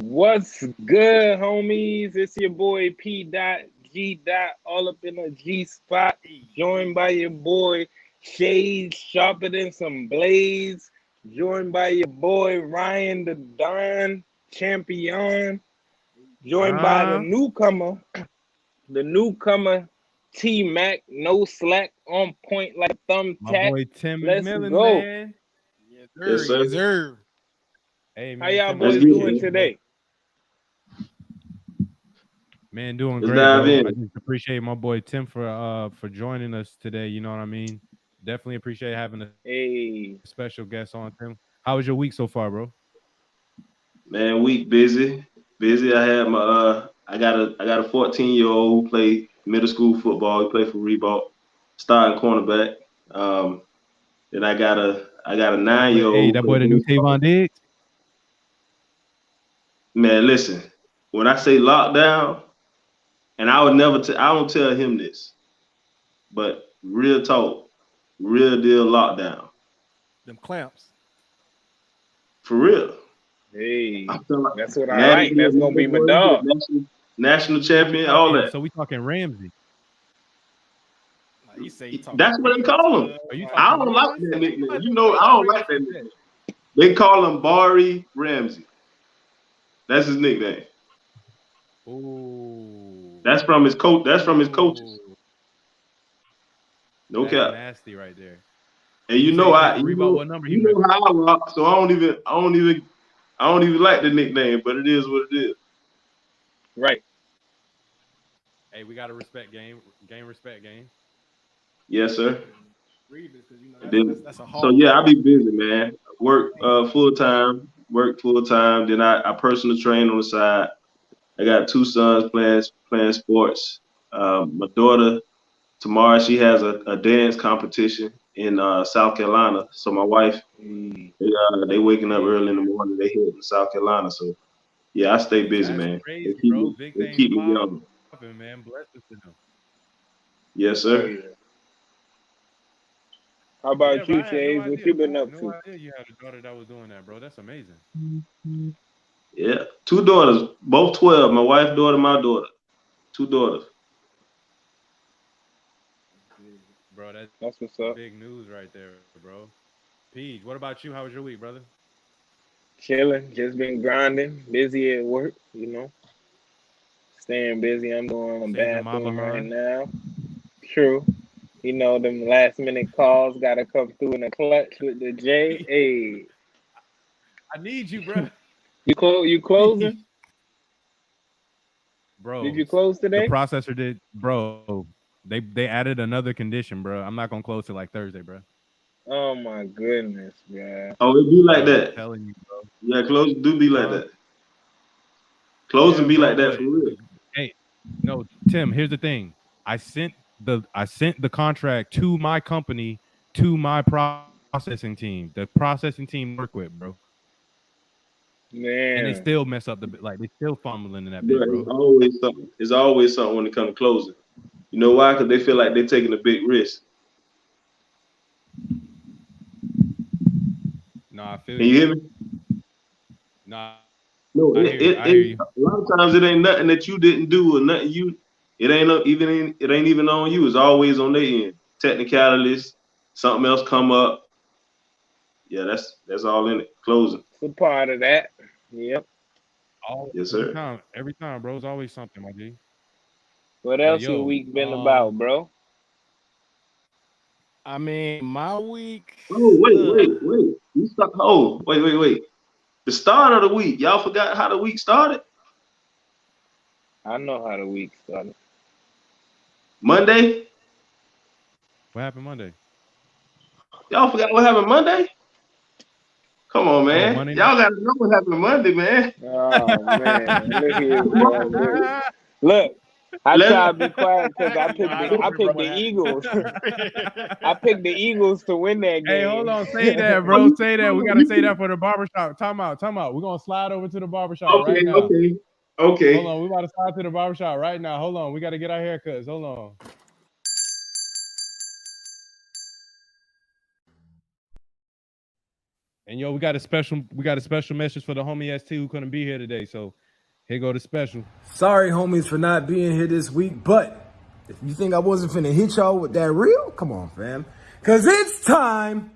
What's good, homies? It's your boy P. G. All up in the G spot. Joined by your boy Shades Sharper than some blades. Joined by your boy Ryan the Don Champion. Joined by the newcomer T Mac. No slack, on point like My thumbtack. boy Tim Let's McMillan, go. man. Yes, Yes, sir. sir. Yes, sir. Hey, How man, y'all Tim, I Let's boys get doing it. appreciate you, bro. today? Man, doing Let's great, dive bro. in. I just appreciate my boy Tim for joining us today. You know what I mean? Definitely appreciate having a special guest Hey. on, Tim. How was your week so far, bro? Man, week busy. Busy. I got a 14-year-old who play middle school football. He played for Reebok, starting cornerback. Um, then I got a That boy, 9-year-old hey, who that play boy, the new baseball. Tavon Diggs. Man, listen. When I say lockdown, and I don't tell him this, but real talk, real deal lockdown. Them clamps. For real. Hey, I'm talking about that's what I like. national, That's gonna be my dog. national So we champion, all talking. that. So we talking Ramsey. Like he say he talking That's what they Rams. call him. Are you Like, I talking don't real like life? that nickname. I You just know, thought I y'all don't real like life that like nickname. that. They call him Bari Ramsey. That's his nickname. Ooh, That's from his coach. That's from his coaches. ooh, No that's cap. nasty right there. And You you say know, he play for Reebok. What number he you wear? know how I rock. So I don't even like the nickname, but it is what it is. Right. Hey, we gotta respect game respect game. Yes, sir. read this because you know And that's then, that's a so hard yeah, I name. be busy, man. Work full time. Work full time. Then I personal train on the side. I got two sons playing sports. My daughter tomorrow she has a dance competition in South Carolina. So my wife Hey, they waking up early in the Hey, morning. They heading to South Carolina. So yeah, I stay busy, that's man. They crazy, keep bro. me Big they things keep me young. popping, man. Blessings to them. Yes, oh sir. yeah. How Yeah, about bro. you, I had no Shades? What idea. you been up No to? idea you had a daughter that was doing that, bro. That's amazing, Yeah, two daughters, both 12. My wife daughter, my daughter, two daughters. bro. That's That's big what's up. news right there, bro. Peach, what about you? How was your week, brother? Chilling. Just been grinding. Busy at work. Staying busy. I'm going to the Saving my bathroom right behind. now. True. Them last minute calls gotta come through in the clutch with the J. Hey, I need you, bro. you closing? Did Bro, you close the today? processor did, bro. They added another condition, bro. I'm not gonna close till like Thursday, bro. Oh my goodness, man. Oh, it be like Bro, I'm that. telling you, bro. Yeah, closing do be like Huh? that. Closing Yeah, be like bro. that But for real. hey, no, Tim. Here's the thing. I sent the contract to my company, to my processing team. The processing team I work with, bro. And they Man, still mess up they still fumbling in that bit, But bro. it's always something. It's always something when it comes to closing. You know why? Because they feel like they're taking a big risk. No, I feel Can you you. hear me? No, I hear you. I hear No, you. a lot of times it ain't nothing that you didn't do or nothing you. It ain't even on you. It's always on their end. Technicalities, something else come up. Yeah, that's all in it. Closing. it's a part of that. Yep. All Yes, sir. every time, bro. It's always something, my G. What But else your yo, week been about, bro? I mean, my week. Oh, wait, Ugh. wait, wait. You stop. Oh, wait. The start of the week. Y'all forgot how the week started? I know how the week started. Monday? what happened Monday? Y'all forgot what happened Monday? Come on, Oh, man. Monday night. Y'all gotta know what happened Monday, man. Oh man, look here, Come boy. on. Look, look. I Let's try to be quiet because I picked I the don't I remember picked what the happened. Eagles. I picked the Eagles to win that Hey, hold game. on. Say that, bro. Say that. We got to say that for the barbershop. Time out. Time out. We're going to slide over to the barbershop right okay, now. okay, Hold okay. on. We about to slide to the barbershop right now. Hold on. We got to get our haircuts. Hold on. And yo, we got a special message for the homie ST who couldn't be here today. So here go the special. Sorry, homies, for not being here this week, but if you think I wasn't finna hit y'all with that reel, come on, fam. Cause it's time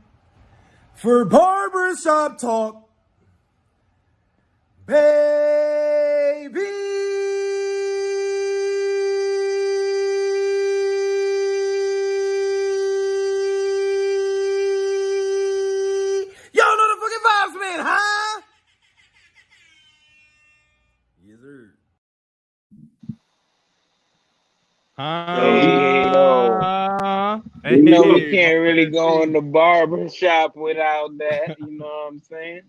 for barbershop talk, baby. Y'all know the fucking vibes, man, huh? Yes, sir. You know, we can't really go in the barber shop without that. You know what I'm saying?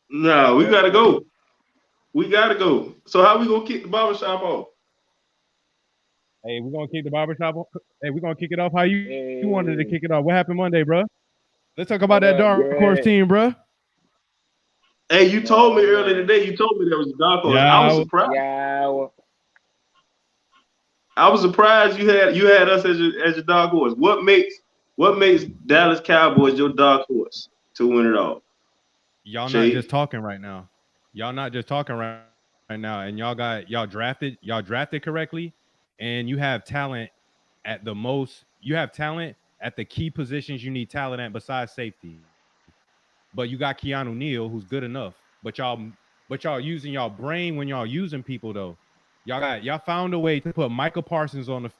No, we gotta go. We gotta go. So how we gonna kick the barbershop off? Hey, we're gonna kick the barbershop off. Hey, we're gonna kick it off how you wanted to kick it off. What happened Monday, bro? Let's talk about that dark horse team, bro. Hey, you told me earlier today. You told me there was a dark horse. Yeah, I was surprised. Yeah. I was surprised you had us as your dark horse. What makes Dallas Cowboys your dark horse to win it all? Y'all not just talking right now. Y'all not just talking right now. And y'all drafted correctly, and you have talent at the most. You have talent at the key positions you need talent at besides safety. But you got Keanu Neal, who's good enough. But y'all using y'all brain when y'all using people though. Y'all found a way to put Micah Parsons on the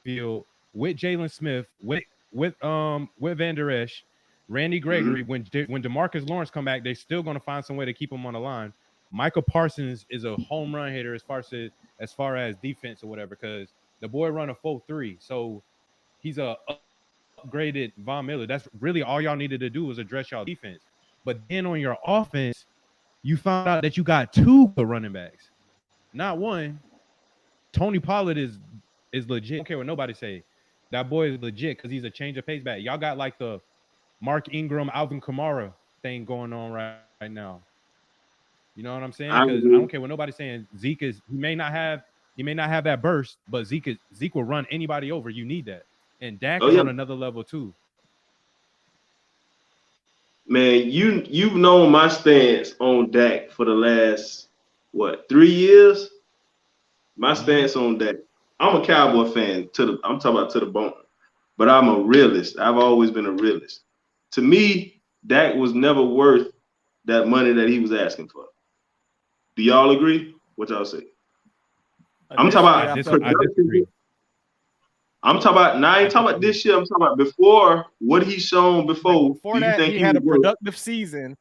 field with Jalen Smith, with Van Der Esch, Randy Gregory. Mm-hmm. When DeMarcus Lawrence come back, they're still gonna find some way to keep him on the line. Micah Parsons is a home run hitter as far as defense or whatever, because the boy run a 4.3, so he's a upgraded Von Miller. That's really all y'all needed to do was address y'all defense. But then on your offense, you found out that you got two good running backs, not one. Tony Pollard is legit. I don't care what nobody say. That boy is legit because he's a change of pace back. Y'all got like the Mark Ingram, Alvin Kamara thing going on right now. You know what I'm saying? Because I don't care what nobody's saying. Zeke may not have that burst, but Zeke will run anybody over. You need that. And Dak is on another level too. Man, you've known my stance on Dak for the last 3 years. My stance on Dak. I'm a Cowboy fan I'm talking about to the bone, but I'm a realist. I've always been a realist. To me, Dak was never worth that money that he was asking for. Do y'all agree? What y'all say? I'm talking about production. I'm talking about now. I ain't talking about this year. I'm talking about before what he's shown before. Before that, he had a productive season.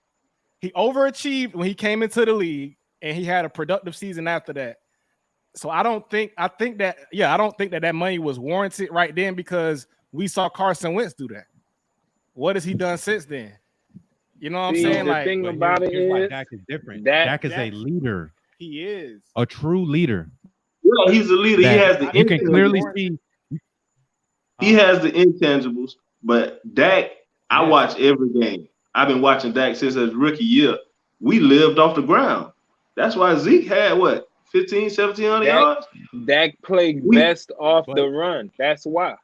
He overachieved when he came into the league, and he had a productive season after that. So I don't think that money was warranted right then, because we saw Carson Wentz do that. What has he done since then? You know what I'm saying? The thing about it is Dak is different. Dak is a leader. He is a true leader. Yeah, he's a leader. He has the. You can clearly see. He has the intangibles, but Dak, I watch every game. I've been watching Dak since his rookie year. We lived off the ground. That's why Zeke had 1,700 yards? Dak played best off the run. That's why.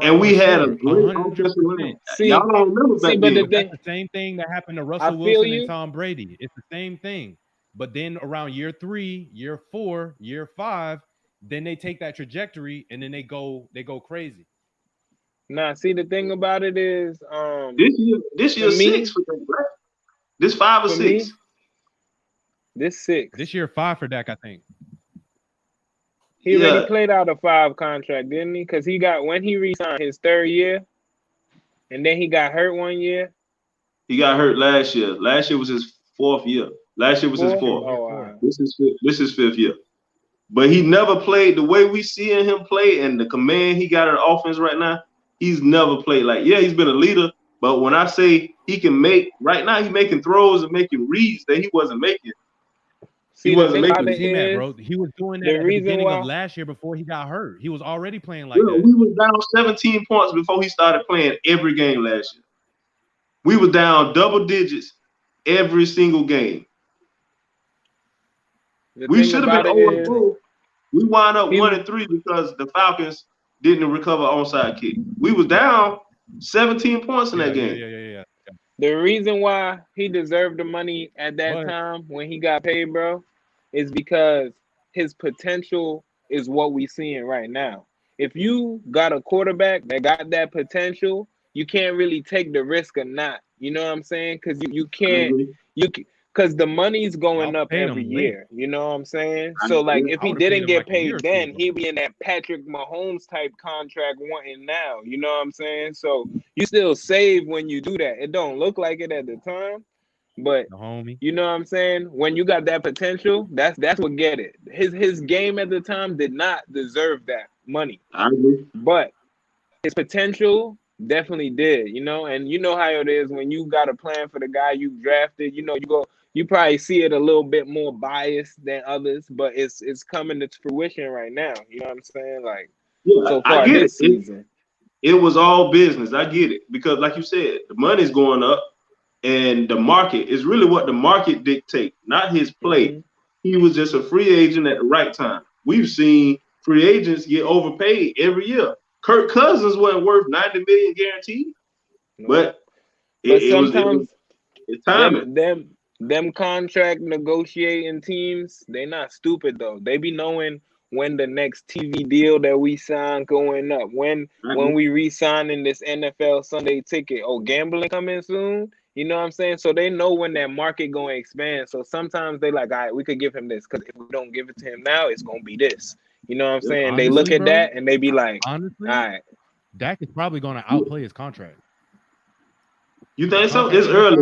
And we had a great offensive line. Y'all don't remember back then. That's the same thing that happened to Russell Wilson and Tom Brady. It's the same thing. But then around year 3, year 4, year 5, then they take that trajectory and then they go crazy. Nah, see, the thing about it is this year 6 for them, right? This 5 or 6. This 6. This year 5 for Dak, I think. He already played out a 5 contract, didn't he? Because when he re-signed his 3rd year, and then he got hurt 1 year. He got hurt last year. Last year was his 4th year. Last year was his 4th. Oh, wow. This is 5th year. But he never played the way we see him play, and the command he got in the offense right now. He's never played he's been a leader. But when I say he can make, right now he's making throws and making reads that he wasn't making. He wasn't making that, bro. He was doing that at the beginning of last year before he got hurt. He was already playing that. We was down 17 points before he started playing every game last year. We were down double digits every single game. We should have been 0-4. We wound up 1-3 because the Falcons didn't recover onside kick. We was down 17 points in that game. The reason why he deserved the money at that time when he got paid, bro, is because his potential is what we seeing right now. If you got a quarterback that got that potential, you can't really take the risk or not. You know what I'm saying? Because you can't because the money's going up every year. You know what I'm saying? So like if he didn't get paid then, he'd be in that Patrick Mahomes type contract wanting now. You know what I'm saying? So you still save when you do that. It don't look like it at the time, but you know what I'm saying? When you got that potential, that's what get it. His game at the time did not deserve that money. I agree. But his potential definitely did, you know, and you know how it is when you got a plan for the guy you drafted, you know, you probably see it a little bit more biased than others, but it's coming to fruition right now. You know what I'm saying? Like, so far this season. It was all business. I get it. Because like you said, the money's going up and the market is really what the market dictates, not his play. Mm-hmm. He was just a free agent at the right time. We've seen free agents get overpaid every year. Kirk Cousins wasn't worth $90 million guaranteed, but sometimes it's timing. Them contract negotiating teams, they not stupid though. They be knowing when the next TV deal that we sign going up, when we re-signing this NFL Sunday ticket. Oh, gambling coming soon. You know what I'm saying? So they know when that market going to expand. So sometimes they like, all right, we could give him this because if we don't give it to him now, it's going to be this. You know what I'm saying? Honestly, they look at that and they be like, honestly, all right. Dak is probably going to outplay his contract. You think so? It's early.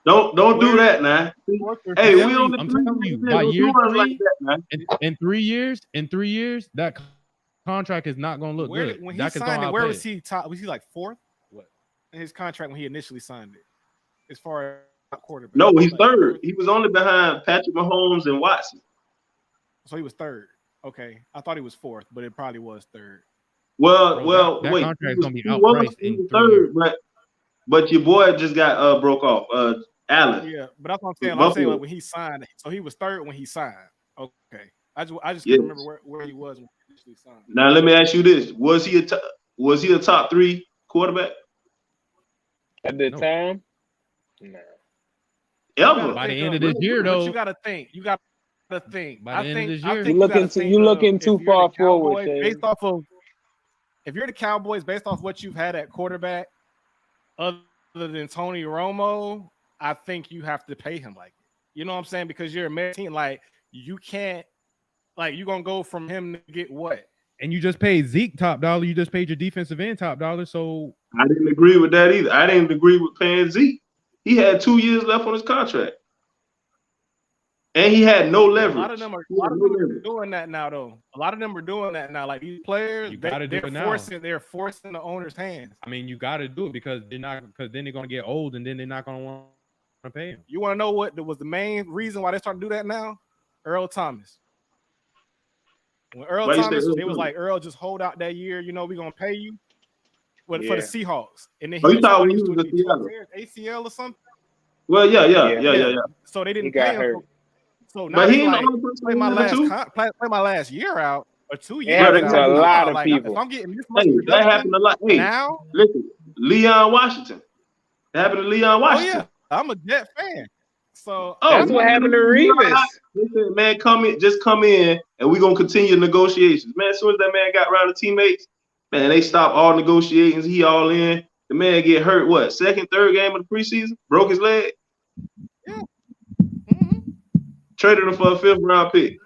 Don't do that now. Hey, we on the I'm telling you, by year 3, like in 3 years, that contract is not going to look good. When he signed it, where was he top? Was he like 4th? What? In his contract when he initially signed it, as far as quarterback. No, he's 3rd. He was only behind Patrick Mahomes and Watson. So he was 3rd. Okay, I thought he was 4th, but it probably was 3rd. Well, that wait. Contract is gonna be outpriced in 3rd, but your boy just got broke off. Allen. Yeah, but that's what I'm saying. I'm saying like when he signed, so he was 3rd when he signed. Okay, I just can't remember where he was when he initially signed. Now let me ask you this: was he a top 3 quarterback at the time? No. Ever. By the end of this year, though, but you got to think. By the end of this year, you looking too far forward. Based off of, if you're the Cowboys, based off what you've had at quarterback, other than Tony Romo, I think you have to pay him like it. You know what I'm saying? Because you're a American team, like you can't, like you're gonna go from him to get what? And you just paid Zeke top dollar. You just paid your defensive end top dollar. So I didn't agree with that either. I didn't agree with paying Zeke. He had 2 years left on his contract. And he had no leverage. A lot of them are doing that now, though. A lot of them are doing that now. Like these players, they're forcing the owner's hands. I mean, you got to do it because then they're gonna get old, and then they're not gonna want to pay him. You want to know what was the main reason why they're starting to do that now? Earl Thomas. When Earl Thomas, it was like Earl just hold out that year. You know, we're gonna pay you for the Seahawks, and then he was ACL or something. Well, yeah. So they didn't pay him. So now he play my last year out or 2 years. Yeah, that's a lot of people. If I'm getting this much that happened a lot. Hey, now listen, Leon Washington. That happened to Leon Washington. Oh yeah, I'm a Jet fan. So that's what happened to Revis. Listen, man, come in, and we're gonna continue negotiations. Man, as soon as that man got around the teammates, man, they stopped all negotiations. He all in. The man get hurt. What? 2nd, 3rd game of the preseason? Broke his leg. Yeah. Traded him for a 5th round pick.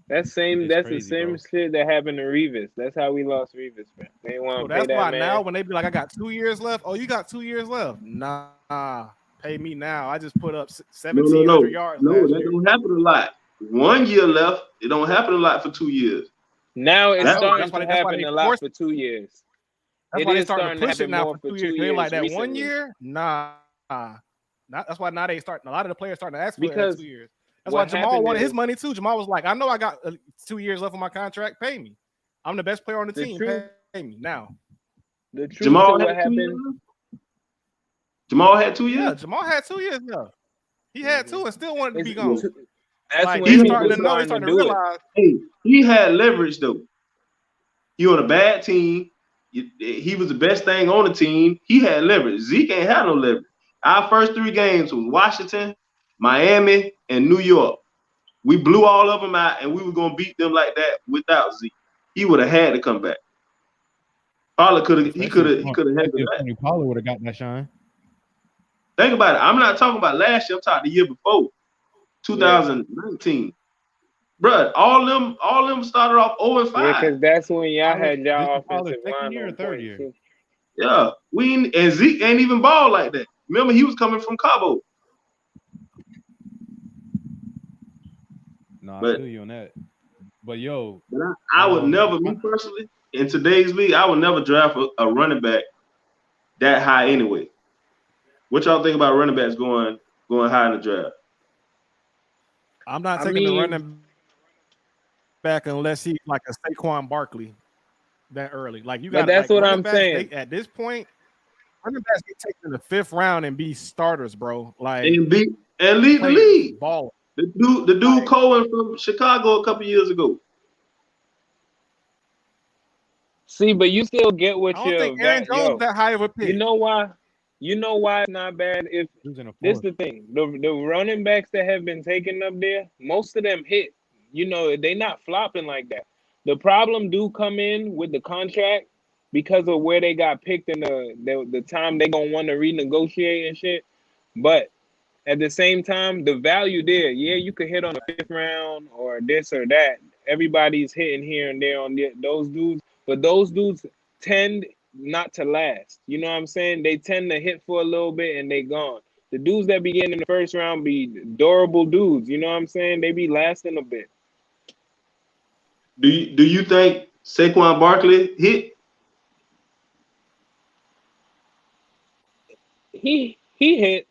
That's the same shit that happened to Revis. That's how we lost Revis, man. They want to pay that man. Now when they be like, I got 2 years left. Oh, you got 2 years left? Nah, pay me now. I just put up 1,700 yards. No, that don't happen a lot. 1 year left. It don't happen a lot for 2 years. Now it's starting to happen a lot for 2 years. That's why they starting to push it now for 2 years. They like that recently. 1 year? Nah. That's why now they starting. A lot of the players starting to ask for that 2 years. That's why Jamal wanted his money too. Jamal was like, I know I got 2 years left on my contract. Pay me. I'm the best player on the team. Pay me now. The truth Jamal what happened. Jamal had 2 years. Yeah, Jamal had 2 years left. He had 2 and still wanted to be gone. That's like, when he's starting to know. He's starting to realize. Hey, he had leverage though. You on a bad team. he was the best thing on the team. He had leverage. Zeke ain't had no leverage. Our first 3 games was Washington, Miami, and New York. We blew all of them out, and we were gonna beat them like that without Zeke. He would have had to come back. Pollard could have. He could have handled that. Pollard would have got that shine. Think about it. I'm not talking about last year. I'm talking the year before, 2019. Bruh, all them started off 0-5. Yeah, because that's when y'all had y'all offensive second line year or on third point, year. too. Yeah, and Zeke ain't even ball like that. Remember, he was coming from Cabo. No, I feel you on that. But I would never, me personally, in today's league, I would never draft a running back that high anyway. What y'all think about running backs going high in the draft? I'm not taking the running back unless he's like a Saquon Barkley that early. Like you got. But that's like, what I'm saying. At this point, running backs get taken in the 5th round and be starters, bro. Like and lead the league. Ball. The dude Cohen from Chicago a couple years ago. See, but you still get what I don't think Aaron Jones that high of a pick. You know why? You know why it's not bad? If this is the thing, the running backs that have been taken up there, most of them hit. You know, they not flopping like that. The problem do come in with the contract because of where they got picked in the time they gonna want to renegotiate and shit. But at the same time, the value there, yeah, you could hit on a 5th round or this or that. Everybody's hitting here and there on those dudes, but those dudes tend not to last. You know what I'm saying? They tend to hit for a little bit and they gone. The dudes that begin in the 1st round be durable dudes. You know what I'm saying? They be lasting a bit. Do you think Saquon Barkley hit? He hit.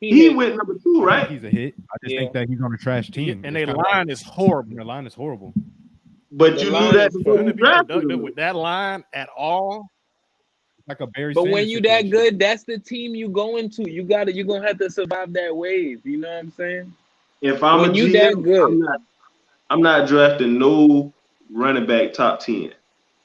He went number 2, right? He's a hit. I just think that he's on a trash team. And their line is horrible. Their line is horrible. But you knew that before you drafted him with that line at all. Like a Barry But Sanders when you situation. that good, that's the team you going to. You're gonna have to survive that wave. You know what I'm saying? If I'm when a you GM, that good, I'm not drafting no running back top 10.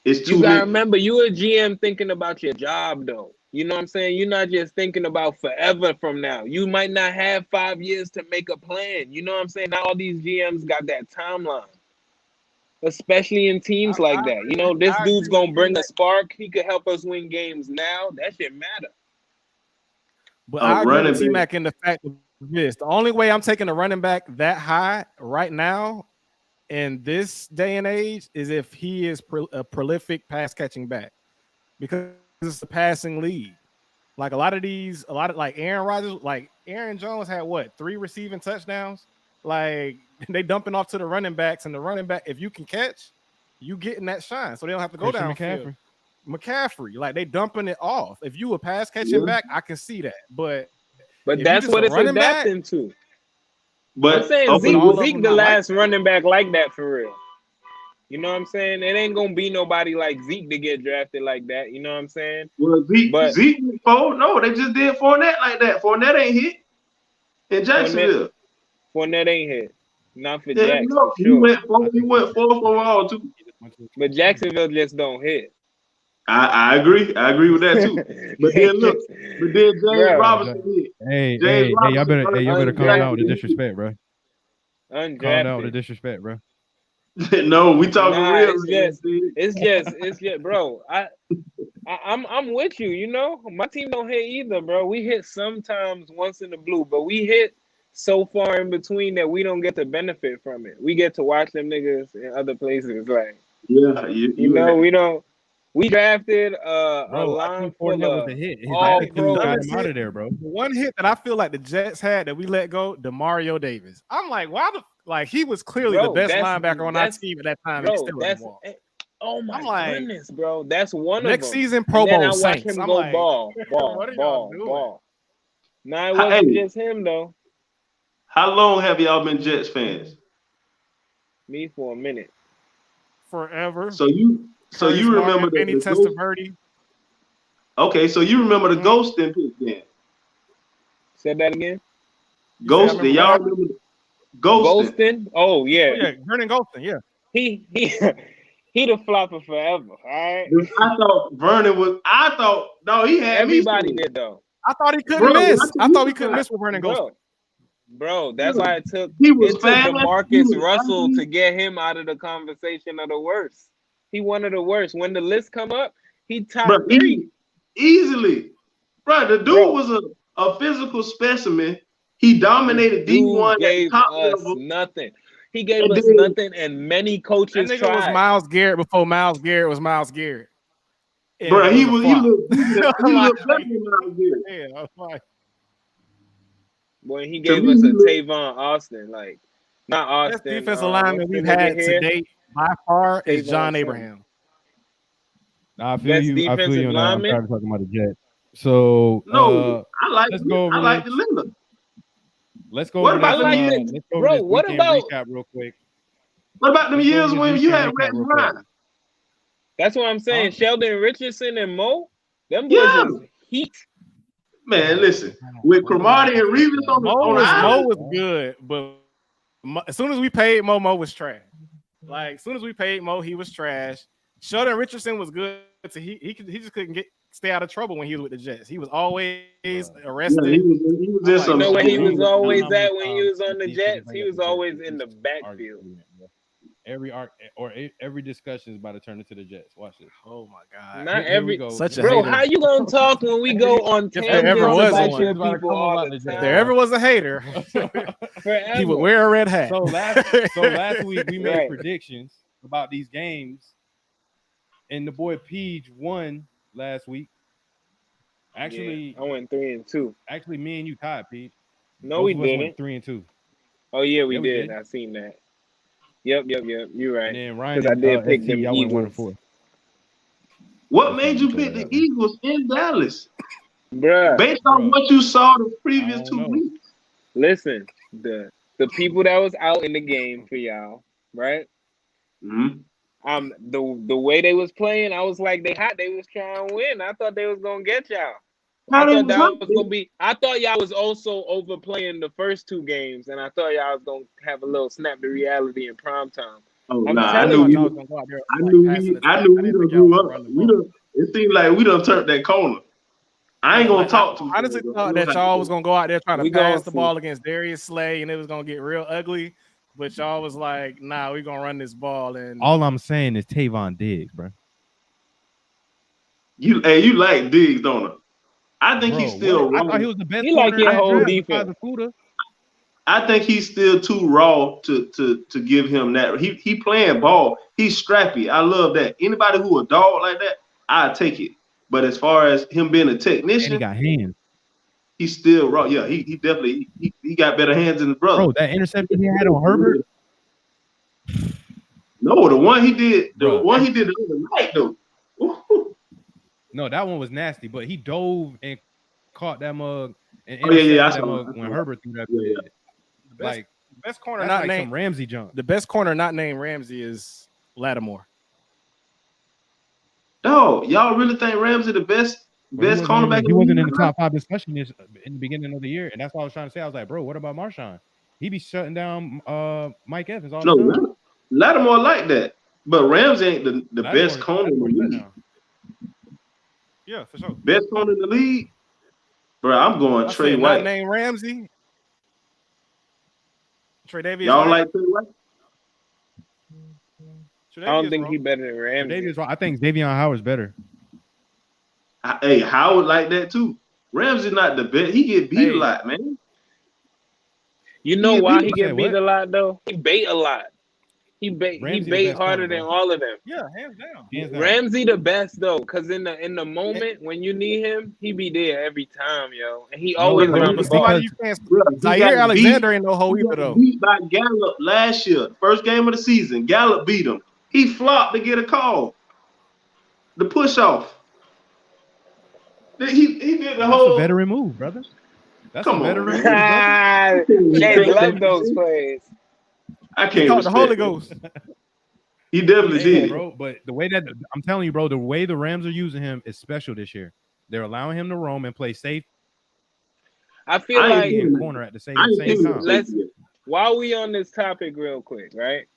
It's too you gotta many. remember you a GM thinking about your job though. You know what I'm saying? You're not just thinking about forever from now. You might not have 5 years to make a plan. You know what I'm saying? Not all these GMs got that timeline. Especially in teams like that. You know, this dude's gonna bring a spark. He could help us win games now. That shit matter. But I agree with T-Mac in the fact of this. The only way I'm taking a running back that high right now in this day and age is if he is a prolific pass catching back, because it's a passing league. Like like Aaron Rodgers, like Aaron Jones had 3 receiving touchdowns. Like they dumping off to the running backs, and the running back, if you can catch, you getting that shine, so they don't have to go down. McCaffrey, like they dumping it off. If you a pass catching back, I can see that, but that's what it's adapting to. But I'm saying Zeke the last running back like that for real. You know what I'm saying? It ain't gonna be nobody like Zeke to get drafted like that. You know what I'm saying? Well, Zeke no, they just did Fournette like that. Fournette ain't hit in Jacksonville. Fournette ain't hit. Not for Jackson. No, he went 4th overall too. But Jacksonville just don't hit. I agree. I agree with that too. But then look, James Robinson hit. Hey, y'all better calm down with the disrespect, bro. Undrafted. Calm down with the disrespect, bro. No, we talking real. It's just, bro. I'm with you. You know, my team don't hit either, bro. We hit sometimes once in the blue, but we hit so far in between that we don't get to benefit from it. We get to watch them niggas in other places. Like, you know, we don't. We drafted a line full of all-pro. Got him out of there, bro. One hit that I feel like the Jets had that we let go, DeMario Davis. I'm like, why he was clearly the best linebacker on our team at that time. Bro, oh my goodness, bro. That's one of them. Next season, Pro Bowl Saints. I watch him go ball. Nah, it wasn't just him though. How long have y'all been Jets fans? Me for a minute. Forever. So you remember the Testaverde? Okay, so you remember the Ghostin pick then? Said that again. Ghostin, y'all remember Ghostin? Oh yeah. Vernon Ghostin, yeah. He the flopper forever. All right. I thought Vernon was. No, he had Everybody me. did though. I thought he couldn't Bro, miss. I thought he couldn't miss with Vernon Ghost. Bro, that's why it took fast. DeMarcus Russell to get him out of the conversation of the worst. He one of the worst. When the list come up, he top 3. Easily. Bro, the dude was a physical specimen. He dominated D1 gave at top us level. nothing. He gave us nothing, and many coaches That nigga tried. was Myles Garrett before Myles Garrett was Myles Garrett. Bro, he looked better than Myles Garrett. Yeah, I was like, boy, he gave us a Tavon Austin, like not Austin. Best defensive lineman we've had to date by far is John Abraham. I feel you. I feel you on that. I'm tired of talking about the Jets. So I like the Lillard. Let's go over this. Bro, what about recap real quick? What about them years when you had Rex Ryan? That's what I'm saying. Sheldon Richardson and Mo, them boys was heat. Man, listen, with Cromartie and Reeves on Mo was good, but as soon as we paid Mo was trash. Like as soon as we paid Mo, he was trash. Sheldon Richardson was good, so he just couldn't stay out of trouble when he was with the Jets. He was always arrested. Yeah, he was just you know where he was always at when he was on the Jets? He was always in the backfield. Every discussion is about to turn into the Jets. Watch this. Oh my God! Not every such a bro. hater. How you gonna talk when we go on tangents about your people all the time? If there ever was a hater, he would wear a red hat. So last week we made predictions about these games, and the boy Peach won last week. Actually, I went 3-2. Actually, me and you tied, Pete. No, we didn't. 3-2. Oh yeah, we did. I seen that. Yep. You're right. And then Ryan, because I did pick them y'all Eagles. 1-4. What made you pick the Eagles in Dallas? Bruh. Based on what you saw the previous 2 weeks. Listen, the people that was out in the game for y'all, right? Mm-hmm. The way they was playing, I was like, they hot. They was trying to win. I thought they was gonna get y'all. I thought y'all was also overplaying the first 2 games, and I thought y'all was gonna have a little snap to reality in prime time. I knew we done grew up. It seemed like we done turned that corner. I ain't gonna talk to you. I honestly thought that y'all was gonna go out there trying to pass the ball against Darius Slay, and it was gonna get real ugly. But y'all was like, nah, we're gonna run this ball. And all I'm saying is Tavon Diggs, bro. You like Diggs, don't you? I think he's still raw. I thought he was the best. He like your whole defense. I think he's still too raw to give him that. He playing ball. He's scrappy. I love that. Anybody who a dog like that, I take it. But as far as him being a technician, and he got hands. He's still raw. Yeah, he definitely he got better hands than his brother. Bro, that interception he had on Herbert. No, the one he did the other night though. No, that one was nasty, but he dove and caught that mug. And I that mug when Herbert threw that. The best corner not like named Ramsey jump. The best corner not named Ramsey is Lattimore. No, y'all really think Ramsey the best cornerback? He wasn't in the top 5 discussion in the beginning of the year, and that's what I was trying to say. I was like, bro, what about Marshawn? He be shutting down Mike Evans all the time. Lattimore like that, but Ramsey ain't the best corner in the league. Yeah, for sure. Best corner in the league, bro. I'm going Trey White. Not named Ramsey. Trey Davies. Y'all like Trey White? I don't think he better than Ramsey. I think Xavier Howard's better. Hey, Howard like that too. Ramsey not the best. He get beat a lot, man. You know why he get beat a lot though? He bait a lot. He bait harder than all of them. Yeah, hands down. Ramsey the best though, because in the moment when you need him, he be there every time, yo. And he always around the ball. Zaire Alexander ain't no hole either though. Beat by Gallup last year, first game of the season. Gallup beat him. He flopped to get a call. The push off. He did the whole. That's a veteran move, brother. That's a veteran move, brother. Can't love those plays. I can't. Caught the Holy Ghost. He definitely did, bro. But the way that I'm telling you, bro, the way the Rams are using him is special this year. They're allowing him to roam and play safe. I feel like in corner at the same time. While we on this topic, real quick, right?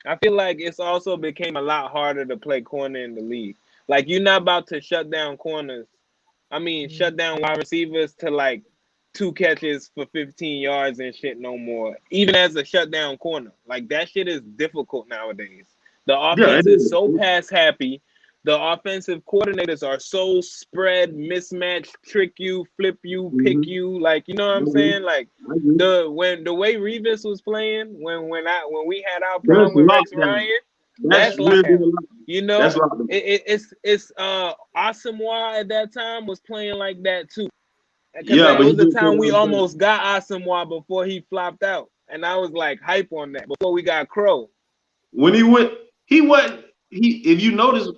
I feel like it's also became a lot harder to play corner in the league. Like you're not about to shut down corners. I mean, shut down wide receivers to like 2 catches for 15 yards and shit no more. Even as a shutdown corner, like that shit is difficult nowadays. The Yeah, offense it is is. so pass happy. The offensive coordinators are so spread, mismatch, trick you, flip you, pick you. Like you know what I'm saying? Like I agree. the way Revis was playing when we had our That's prime with Rex lockdown. Ryan, That's that's really lockdown. lockdown. You know, That's lockdown. it's Asamoah at that time was playing like that too. Because Yeah, it but he was a did play time we on the almost got Asamoah before he flopped out, and I was like hype on that before we got Crow. When he went, he wasn't. He, if you notice,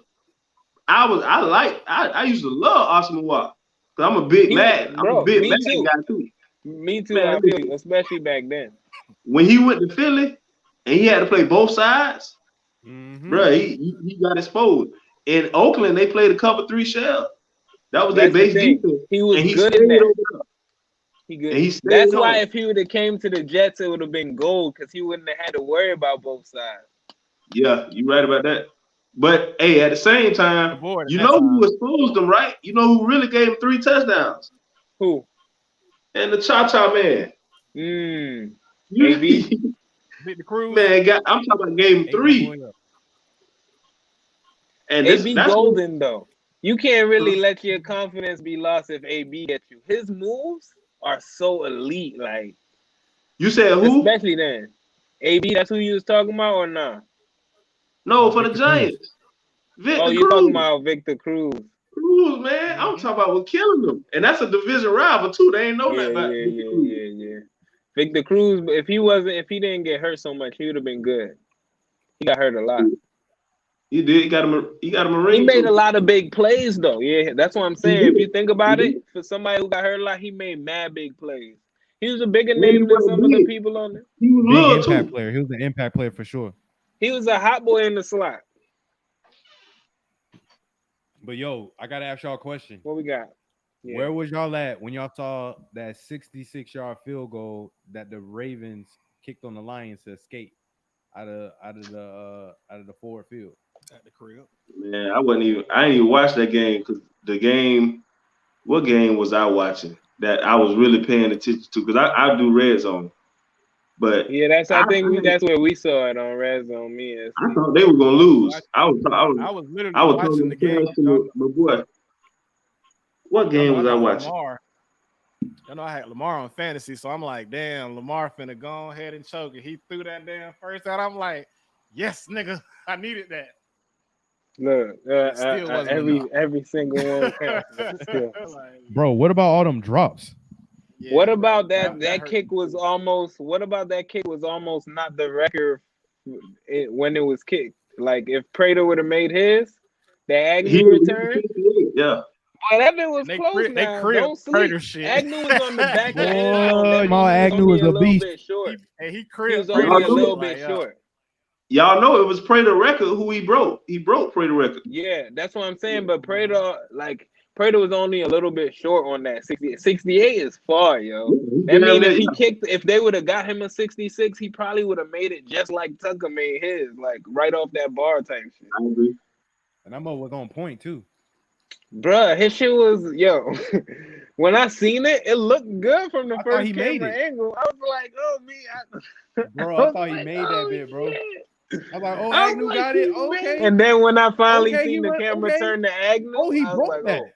I used to love Austin Watt because I'm a big Madden. I'm a Bro, big me Madden too. guy too. Me too. Man, I feel you, especially back then. when he went to Philly and he had to play both sides, bro, he got exposed. In Oakland, they played a cover 3 shell. That was their That's the base thing. defense, He was and he good stayed in that. over there. He good. And he stayed That's why home. if he would have came to the Jets, it would have been gold because he wouldn't have had to worry about both sides. Yeah, you're right about that. But hey, at the same time, you know who exposed them, right? You know who really gave him 3 touchdowns? Who? And the Cha-Cha man. AB? Beat the Cruz. Man, I'm talking about gave him 3. And AB that's golden though. You can't really let your confidence be lost if AB gets you. His moves are so elite, like you said who? Especially then. AB, that's who you was talking about or not? No, for the Giants. Victor you're talking Cruz. about Victor Cruz. Cruz, man. I'm talking about what killing them. And that's a division rival too. They ain't know that about Victor Cruz. Yeah. Victor Cruz, if he didn't get hurt so much, he would have been good. He got hurt a lot. He did. He got a ring. He made a lot of big plays though. Yeah, that's what I'm saying. If you think about it, for somebody who got hurt a lot, he made mad big plays. He was a bigger name than some of the people on there. He was big impact player. He was an impact player for sure. He was a hot boy in the slot. But yo, I gotta ask y'all a question. What we got? Yeah. Where was y'all at when y'all saw that 66-yard field goal that the Ravens kicked on the Lions to escape out of the forward field? At the crib. Man, I didn't even watch that game because the game. What game was I watching that I was really paying attention to? Because I do Red Zone. But yeah, that's where we saw it on Red Zone. I thought they were gonna lose. I was literally watching the game. My boy, what game was I watching? Lamar. You know, I had Lamar on fantasy, so I'm like, damn, Lamar finna go ahead and choke it. He threw that damn first out. I'm like, yes, nigga, I needed that. Look, every single one counts. Bro, what about all them drops? Yeah, what about that kick was almost? What about that kick was almost not the record when it was kicked? Like if Prater would have made his, the Agnew return. Yeah. Boy, that bit was close. Now don't sleep. Shit. Agnew was on the back end. Agnew was a beast. He was only a little bit short. Y'all know it was Prater record who he broke. He broke Prater record. Yeah, that's what I'm saying. But Prater was only a little bit short on that. 68 is far, yo. That means if they would have got him a 66, he probably would have made it just like Tucker made his, like right off that bar type shit. I agree. And that mother was on point too. Bruh, his shit was when I seen it, it looked good from the first camera angle. I was like, oh man. Bro, I thought he made that bit, bro. I was like, Agnew got it. Okay. And then when I finally seen the camera turn to Agnew, he broke that.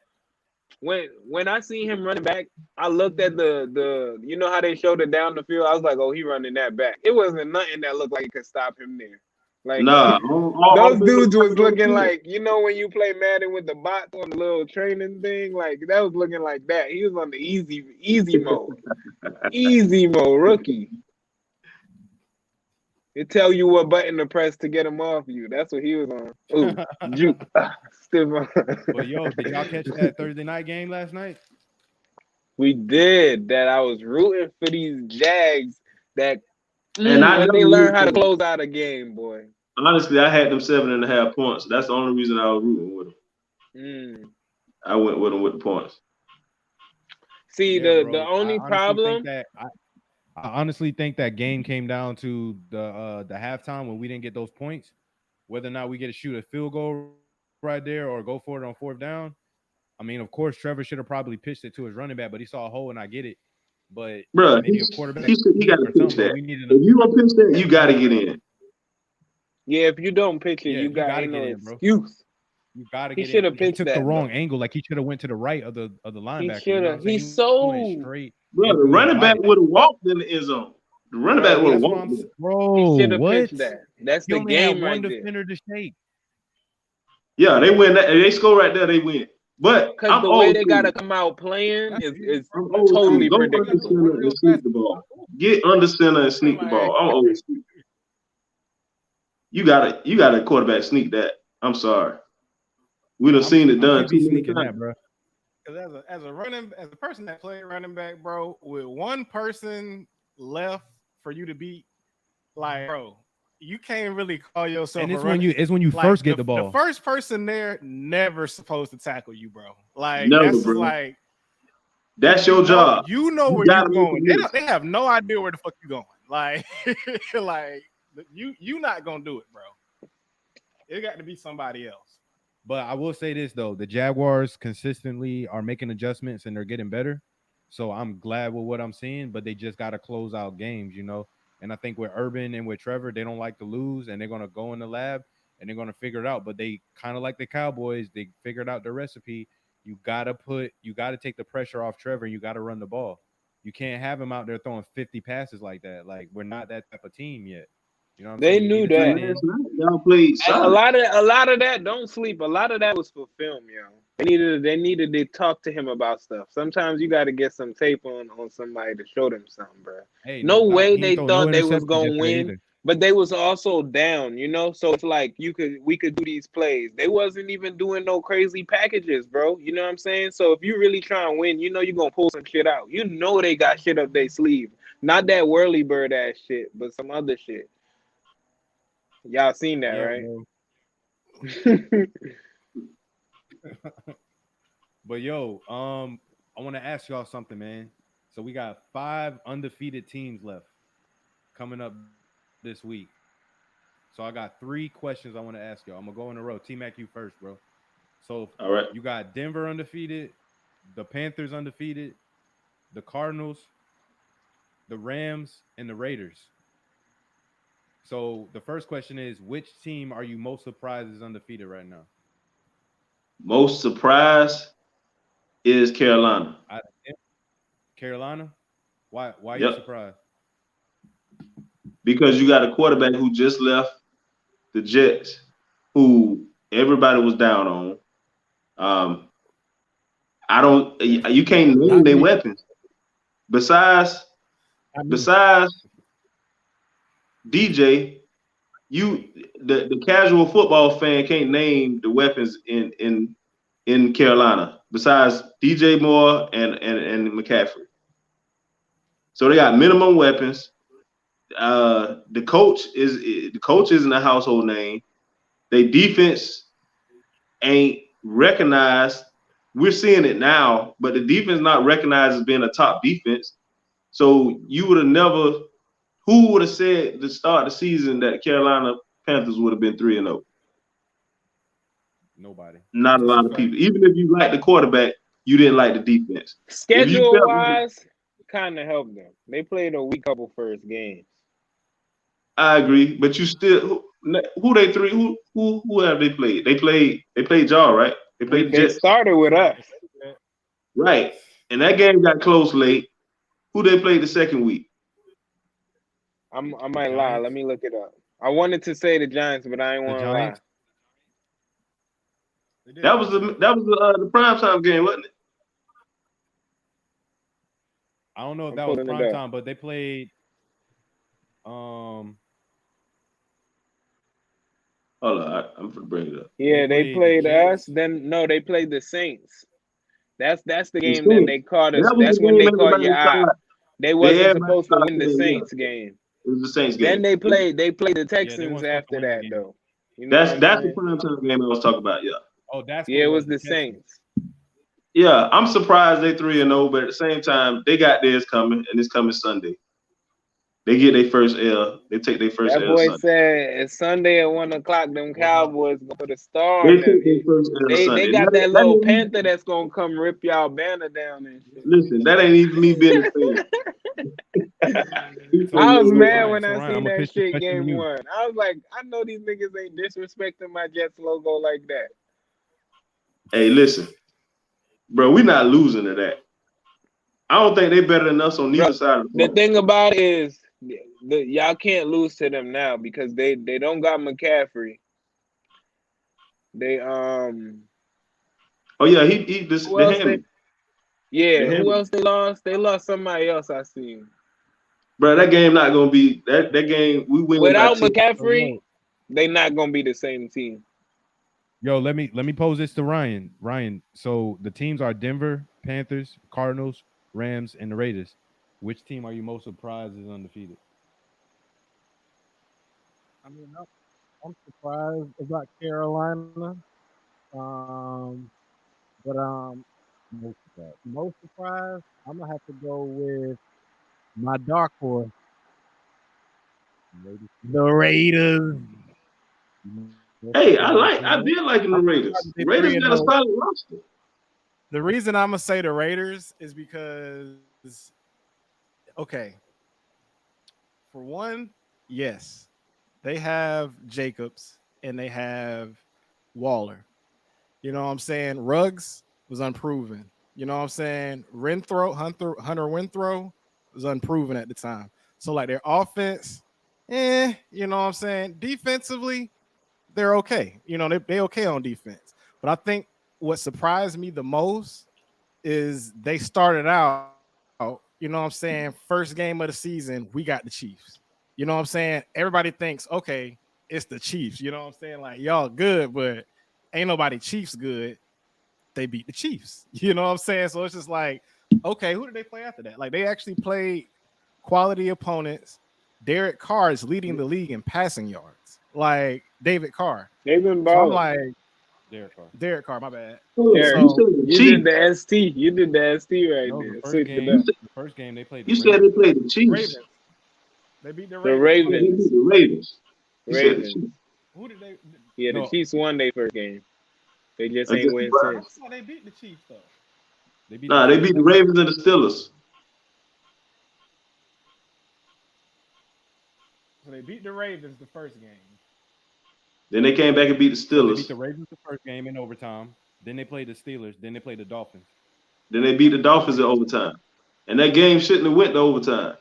When I seen him running back, I looked at the you know how they showed it down the field. I was like, he running that back. It wasn't nothing that looked like it could stop him there. Like those dudes was looking like, you know, when you play Madden with the bots on the little training thing, like that was looking like that. He was on the easy mode, easy mode rookie. It tell you what button to press to get him off you. That's what he was on. Ooh, juke. Still on. But yo, did y'all catch that Thursday night game last night? We did. That I was rooting for these Jags that and they learn how to close out a game, boy. Honestly, I had them 7.5 points. That's the only reason I was rooting with them. I went with them with the points. See, the only problem. I honestly think that game came down to the halftime when we didn't get those points. Whether or not we get to shoot a field goal right there or go for it on fourth down. I mean, of course, Trevor should have probably pitched it to his running back, but he saw a hole and I get it. But bro, maybe a quarterback. He got to pitch that. If you don't pitch that, you got to get in. Yeah, if you don't pitch it, you got no excuse. You got to get in. He should have pitched that. He took the wrong angle. Like he should have went to the right of the linebacker. He should have. He's so straight. Bro, the running back would have walked in the end zone. The running back would have walked. Bro, he should have pitched that. That's the game right there. One defender to shake. Yeah, they win that. They score right there. They win. But because the way they gotta come out playing is totally predictable. Get under center and sneak the ball. I'm old school. You got a quarterback sneak that. I'm sorry. We done seen it done too many times, bro. Because as a person that played running back, bro, with one person left for you to beat, like, bro, you can't really call yourself. And it's when you first get the ball. The first person there never supposed to tackle you, bro. Like never, that's bro. Like that's your job. You know where you're going. They have no idea where the fuck you going. Like, like you not gonna do it, bro. It got to be somebody else. But I will say this though, the Jaguars consistently are making adjustments and they're getting better. So I'm glad with what I'm seeing, but they just got to close out games, you know. And I think with Urban and with Trevor, they don't like to lose, and they're going to go in the lab, and they're going to figure it out. But they kind of like the Cowboys. They figured out the recipe. You got to take the pressure off Trevor, and you got to run the ball. You can't have him out there throwing 50 passes like that. Like, we're not that type of team yet. You know what I'm they saying? Knew that. Y'all played a lot of that, don't sleep. A lot of that was for film, yo. They needed to talk to him about stuff. Sometimes you got to get some tape on somebody to show them something, bro. Hey, no way they thought they was gonna win, but they was also down, you know. So it's like we could do these plays. They wasn't even doing no crazy packages, bro. You know what I'm saying? So if you really try and win, you know you're gonna pull some shit out. You know they got shit up their sleeve. Not that whirly bird ass shit, but some other shit. Y'all seen that, right? But yo, I want to ask y'all something, man. So we got 5 undefeated teams left coming up this week. So I got 3 questions I want to ask y'all. I'm gonna go in a row. T-Mac, you first, bro. So all right, you got Denver undefeated, the Panthers undefeated, the Cardinals, the Rams, and the Raiders. So the first question is, which team are you most surprised is undefeated right now? Most surprised is Carolina. Carolina? Why are you surprised? Because you got a quarterback who just left the Jets, who everybody was down on. You can't name their weapons. Besides DJ, the casual football fan can't name the weapons in Carolina besides DJ Moore and McCaffrey. So they got minimum weapons. The coach isn't a household name. Their defense ain't recognized. We're seeing it now, but the defense not recognized as being a top defense. So you would have never. Who would have said to start the season that Carolina Panthers would have been 3-0? Nobody. Not a lot of people. Even if you like the quarterback, you didn't like the defense. Schedule-wise, kind of helped them. They played a weak couple first games. I agree, but you still who they three? Who have they played? They played y'all, right? They played the Jets. Started with us, right? And that game got close late. Who they played the second week? I might lie. Let me look it up. I wanted to say the Giants, but I ain't want to lie. That was the primetime game, wasn't it? I don't know if that was primetime, but they played. Hold on, I'm gonna bring it up. Yeah, they played us. Then no, they played the Saints. That's the game that they caught us. That's when they caught your eye. They wasn't supposed to win the Saints game. It was the Saints game. Then they played the Texans after that, though. You know that's the primetime game I was talking about. Yeah. Oh, it was the Saints. Yeah, I'm surprised they 3-0, but at the same time, they got theirs coming, and it's coming Sunday. They get their first L. They take their first That L boy Sunday. said it's Sunday at 1:00. Them Cowboys gonna put a star They on them. take their first L Sunday. They got that little panther that's gonna come rip y'all banner down and shit. Listen, that ain't even me being a fan. I was mad when I Ryan, seen that shit game 1. I was like, I know these niggas ain't disrespecting my Jets logo like that. Hey, listen, bro, we not losing to that. I don't think they better than us on neither side of the ball. The thing about it is, y'all can't lose to them now because they don't got McCaffrey. They Oh yeah, he just who else who else they lost? They lost somebody else I seen. Bro, that game not gonna be that game. We win without McCaffrey. They not gonna be the same team. Yo, let me pose this to Ryan. Ryan, so the teams are Denver, Panthers, Cardinals, Rams, and the Raiders. Which team are you most surprised is undefeated? I mean, I'm surprised about Carolina. But most surprised, I'm gonna have to go with my dark horse, the Raiders. Hey, I've been liking the Raiders. Raiders got a solid roster. The reason I'm gonna say the Raiders is because, okay, for one, yes, they have Jacobs and they have Waller. You know what I'm saying? Ruggs was unproven. You know what I'm saying? Hunter Renfrow was unproven at the time. So like their offense, you know what I'm saying? Defensively, they're okay. You know, they okay on defense. But I think what surprised me the most is they started out, you know what I'm saying, first game of the season, we got the Chiefs. You know what I'm saying? Everybody thinks, okay, it's the Chiefs. You know what I'm saying? Like, y'all good, but ain't nobody Chiefs good. They beat the Chiefs. You know what I'm saying? So it's just like, okay, who did they play after that? Like, they actually played quality opponents. Derek Carr is leading the league in passing yards. Like, David Carr. They've been So I'm balling. like, Derek Carr, my bad. Derek, you did the ST. You did the ST right there. The first game they played. You said they played the Chiefs. Ravens. They beat the Ravens. They beat the Ravens. Ravens. Who did they? Yeah, the Chiefs won their first game. They just ain't win since. They beat the Chiefs though. They beat the Ravens and the Steelers. So they beat the Ravens the first game. Then they came back and beat the Steelers. They beat the Ravens the first game in overtime. Then they played the Steelers. Then they played the Dolphins. Then they beat the Dolphins in overtime. And that game shouldn't have went to overtime.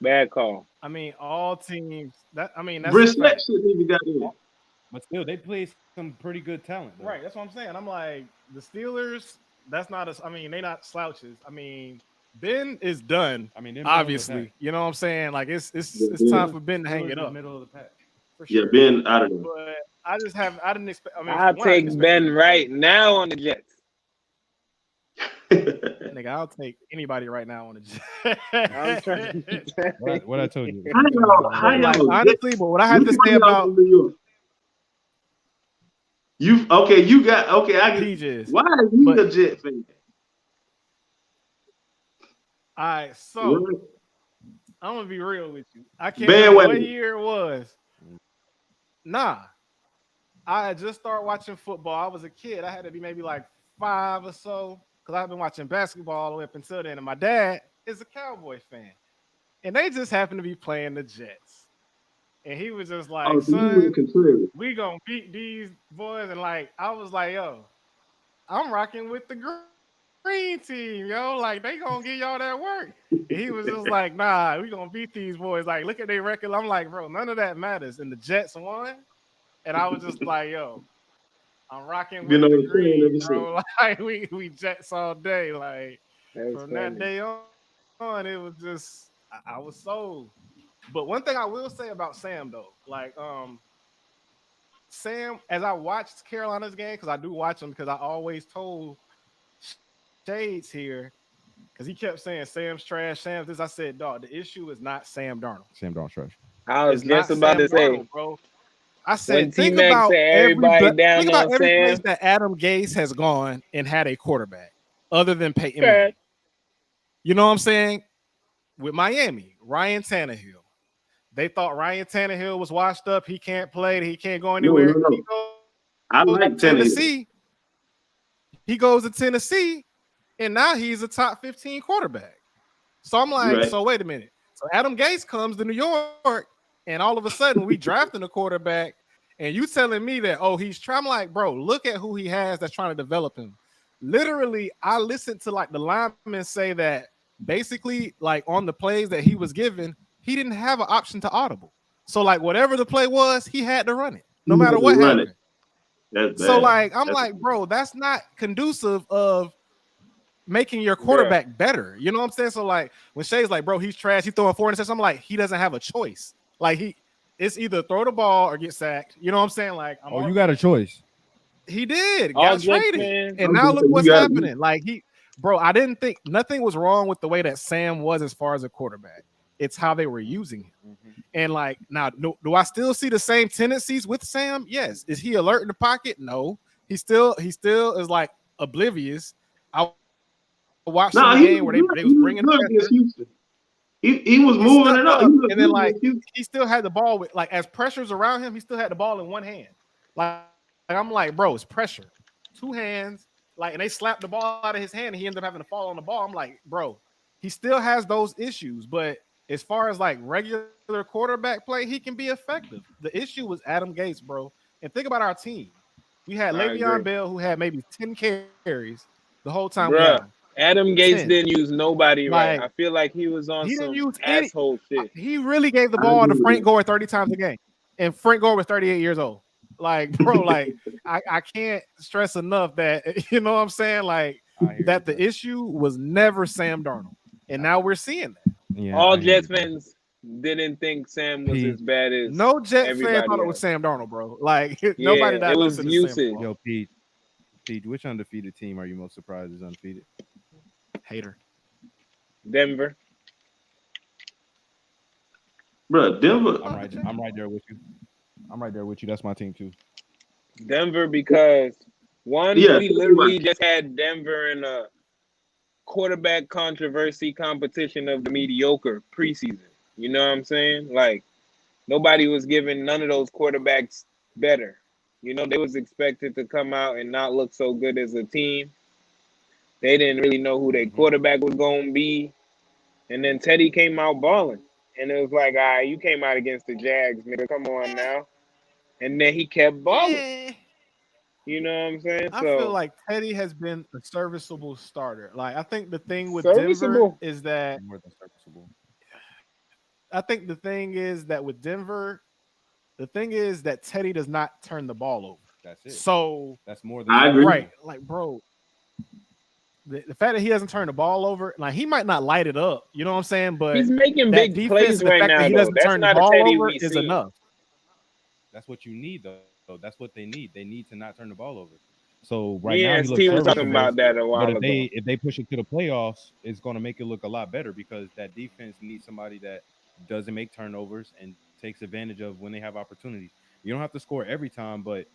Bad call. I mean, all teams. That's Brissett shouldn't even got in. But still, they played some pretty good talent. Though. Right, that's what I'm saying. I'm like, the Steelers, that's not a, I mean, they not slouches. I mean, Ben is done. I mean, obviously. You know what I'm saying? Like, it's time for Ben to hang it up. Middle of the pack. For sure. Yeah, Ben out of there. But I didn't expect. I mean, I'll take Ben right now on the Jets. Nigga, I'll take anybody right now on the Jets. I'm trying to what I told you. Honestly, but what I have to say about you, okay, you got okay. I get. Why are you a Jet fan? All right, so I'm gonna be real with you. I can't remember what year it was. Nah, I had just started watching football. I was a kid. I had to be maybe like 5 or so because I've been watching basketball all the way up until then. And my dad is a Cowboys fan, and they just happened to be playing the Jets. And he was just like, son, we gonna beat these boys. And like, I was like, yo, I'm rocking with the green team, yo. Like, they gonna give y'all that work. And he was just like, nah, we gonna beat these boys. Like, look at their record. I'm like, bro, none of that matters. And the Jets won. And I was just like, yo, I'm rocking with the green, bro. Like, we Jets all day. Like, from that day on, it was just, I was sold. But one thing I will say about Sam, though, like, Sam, as I watched Carolina's game, because I do watch them, because I always told Shades here, because he kept saying Sam's trash, Sam's this. I said, dog, the issue is not Sam Darnold. Sam Darnold's trash. I was just about to say, bro. I said, think about everybody down on every Sam. place that Adam Gase has gone and had a quarterback, other than Peyton Manning. You know what I'm saying? With Miami, Ryan Tannehill. They thought Ryan Tannehill was washed up. He can't play. He can't go anywhere. No. He goes I like to Tannehill. Tennessee. He goes to Tennessee, and now he's a top 15 quarterback. So I'm like, Right. so wait a minute. So Adam Gase comes to New York, and all of a sudden we drafting a quarterback, and you telling me that, oh, he's trying. I'm like, bro, look at who he has that's trying to develop him. Literally, I listened to like the linemen say that basically, like on the plays that he was given, he didn't have an option to audible. So like whatever the play was, he had to run it, no matter what happened. So like I'm like, bro, that's not conducive of making your quarterback better. You know what I'm saying? So like when Shay's like, bro, he's trash, he's throwing 4 interceptions, I'm like, he doesn't have a choice. Like it's either throw the ball or get sacked. You know what I'm saying? Like, you got a choice. He did, got traded, and I'm now look saying what's you gotta happening. Like bro, I didn't think nothing was wrong with the way that Sam was as far as a quarterback. It's how they were using him. Mm-hmm. And like now, do I still see the same tendencies with Sam? Yes. Is he alert in the pocket? No. He still is like oblivious. I watched the game where they was bringing Houston. He was moving it up. And then like he still had the ball with like as pressures around him, he still had the ball in one hand. Like I'm like, bro, it's pressure. 2 hands, like, and they slapped the ball out of his hand and he ended up having to fall on the ball. I'm like, bro, he still has those issues, but as far as like regular quarterback play, he can be effective. The issue was Adam Gase, bro. And think about our team. We had Le'Veon Bell, who had maybe 10 carries the whole time. Adam Gase didn't use nobody right. Like, I feel like he was on some asshole shit. He really gave the ball to Frank Gore 30 times a game. And Frank Gore was 38 years old. Like, bro, like I can't stress enough that, you know what I'm saying? Like that the issue was never Sam Darnold. And now we're seeing that. Yeah, all Jets fans didn't think Sam was as bad as no Jets fan thought it was Sam Darnold, bro. Like nobody that it was usage. Yo, Pete, which undefeated team are you most surprised is undefeated? Hater. Denver. Bro, Denver. I'm right there with you. That's my team too. Denver, because we literally just had Denver in a quarterback controversy competition of the mediocre preseason. You know what I'm saying? Like nobody was giving none of those quarterbacks better. You know, they was expected to come out and not look so good as a team. They didn't really know who their quarterback was going to be. And then Teddy came out balling. And it was like, all right, you came out against the Jags, nigga. Come on now. And then he kept balling. You know what I'm saying? I feel like Teddy has been a serviceable starter. Like, I think the thing with Denver is that more than serviceable. I think the thing is that with Denver, the thing is that Teddy does not turn the ball over. That's it. So that's more than I agree. Right. Like, bro, the fact that he doesn't turn the ball over, like he might not light it up, you know what I'm saying? But he's making big plays right now. That he doesn't turn the ball over is enough. That's what you need, though. That's what they need. They need to not turn the ball over. So now he was talking about that a while ago. If they push it to the playoffs, it's going to make it look a lot better because that defense needs somebody that doesn't make turnovers and takes advantage of when they have opportunities. You don't have to score every time, but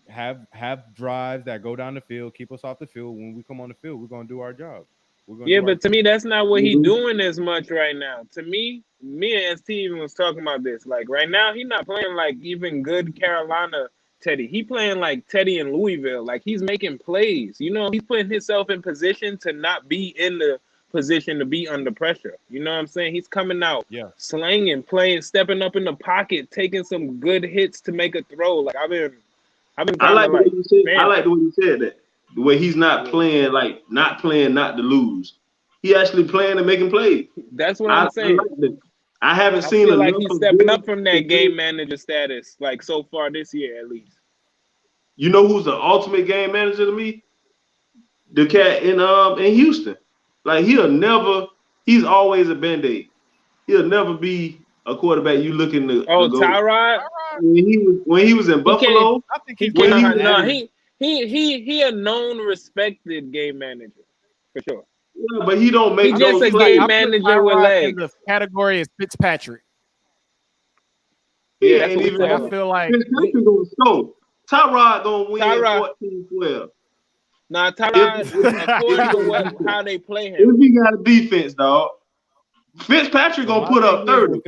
have drives that go down the field, keep us off the field. When we come on the field, we're going to do our job. But to me, that's not what he's doing as much right now. To me and Steven was talking about this. Like right now, he's not playing like even good Carolina Teddy. He playing like Teddy in Louisville. Like he's making plays. You know, he's putting himself in position to not be in the position to be under pressure. You know what I'm saying? He's coming out, slanging, playing, stepping up in the pocket, taking some good hits to make a throw. Like I've been. I like the way you said that. The way he's not playing, like not to lose. He actually playing and making plays. That's what I'm saying. I haven't seen like he's stepping up from that game manager status, like so far this year at least. You know who's the ultimate game manager to me? The cat in Houston. Like he's always a Band-Aid. He'll never be a quarterback you looking to go. Tyrod? When he was in Buffalo, he a known respected game manager for sure. Yeah, but he don't make. He's just a game manager with legs. The category is Fitzpatrick. Yeah, and even I feel like Tyrod gonna win 14-12. Nah, Tyrod, according to how they play him. If he got a defense, dog. Fitzpatrick gonna put up 30.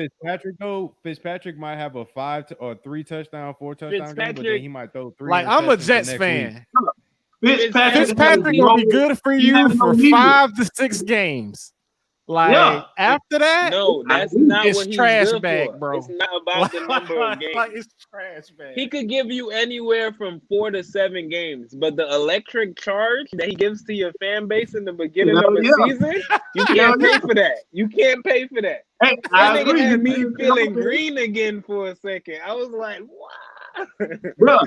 Fitzpatrick might have a 5 or 3 touchdown, 4 touchdown game, but then he might throw 3. Like I'm a Jets fan. Fitzpatrick gonna be good for you for 5 to 6 games. Like after that, no, that's not it's what he's trash good bag, for. bro. It's not about the number of games. Like it's trash bag. He could give you anywhere from 4 to 7 games, but the electric charge that he gives to your fan base in the beginning of a season, you can't pay for that. You can't pay for that. Hey, that nigga had me feeling green again for a second. I was like, wow. Bro,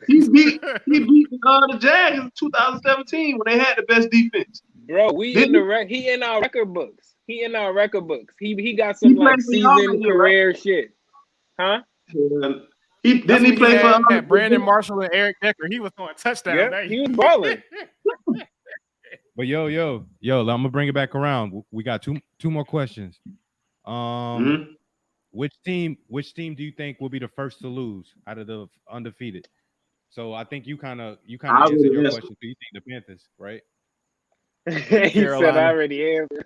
he beat the Jags in 2017 when they had the best defense. Bro, he in our record books. He in our record books. He got some like season career shit. Huh? He play for Brandon Marshall and Eric Decker. He was throwing touchdowns. Yeah, he was balling. But yo, I'm gonna bring it back around. We got two more questions. Which team do you think will be the first to lose out of the undefeated? So I think you kind of answered your question. So you think the Panthers, right? He said I already answered.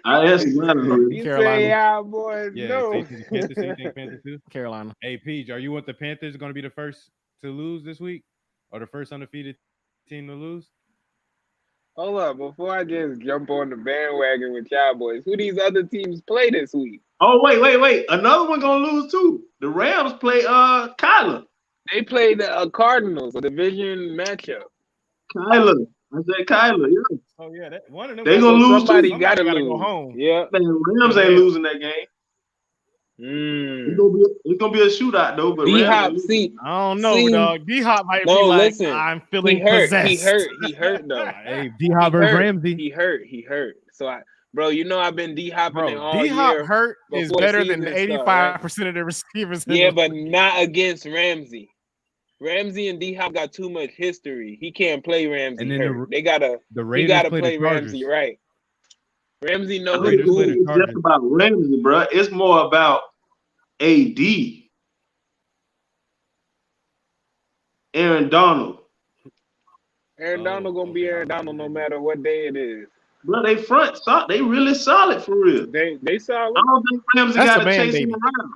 I answered Carolina. Yeah, boys. Yeah, no. you think Panthers too? Carolina. Hey, Peach, are you with the Panthers going to be the first to lose this week, or the first undefeated team to lose? Hold up, before I just jump on the bandwagon with Cowboys, who these other teams play this week? Oh, wait. Another one gonna lose too. The Rams play Kyler. They play the Cardinals, a division matchup. Kyler. I said Kyler, yeah. Oh, yeah. That, one of them they gonna lose somebody too. Gotta go home. Yeah. Man, Rams ain't losing that game. It's gonna be a shootout though, but D-Hop, see, I don't know, dog. D-Hop might be like, listen, I'm feeling possessed. He hurt though. Hey, D-Hop versus Ramsey. He hurt. So I've been D-hopping all D-Hop year. hurt is better than 85% of the receivers. Yeah, but not against Ramsey. Ramsey and D-Hop got too much history. He can't play Ramsey. And then he gotta play Ramsey right. Ramsey knows it's just about Ramsey, bro. It's more about AD. Aaron Donald. Aaron Donald gonna be Aaron Donald no matter what day it is. Bro, they really solid for real. They solid. I don't think Ramsey got to chase him around.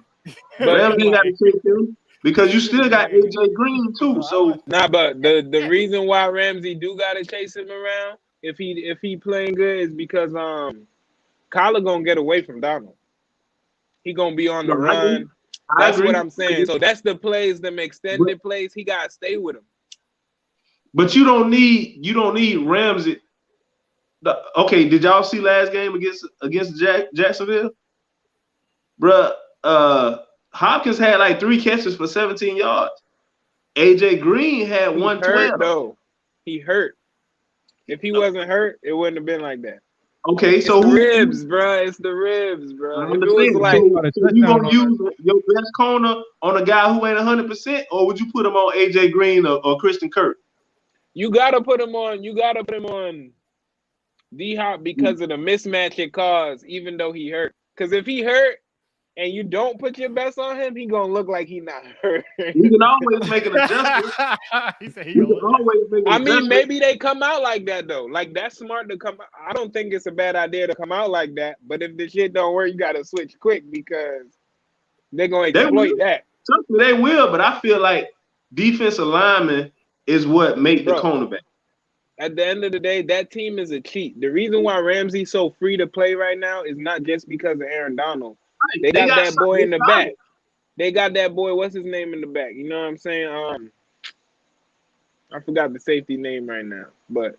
Ramsey got to chase him. Because you still got AJ Green too, so but the reason why Ramsey do gotta chase him around if he playing good is because Kyler gonna get away from Donald. He gonna be on the run. That's what I'm saying. So that's the plays, them extended plays. He gotta stay with him. But you don't need Ramsey. Okay, did y'all see last game against Jacksonville, bruh? Hopkins had like 3 catches for 17 yards. AJ Green had 112. Though he hurt. If he wasn't hurt, it wouldn't have been like that. Okay, it's so the ribs, bro. It's the ribs, bro. If it was like you gonna use your best corner on a guy who ain't 100%, or would you put him on AJ Green or Christian Kirk? You gotta put him on. You gotta put him on D-Hop because of the mismatch it caused, even though he hurt. Because if he hurt and you don't put your best on him, he gonna look like he not hurt. You can always make an adjustment. I mean, maybe they come out like that though. Like that's smart to come out. I don't think it's a bad idea to come out like that. But if the shit don't work, you gotta switch quick because they're gonna exploit that. They will, but I feel like defensive lineman is what make the cornerback. At the end of the day, that team is a cheat. The reason why Ramsey's so free to play right now is not just because of Aaron Donald. They got that boy in the back. They got that boy. What's his name in the back? You know what I'm saying? I forgot the safety name right now, but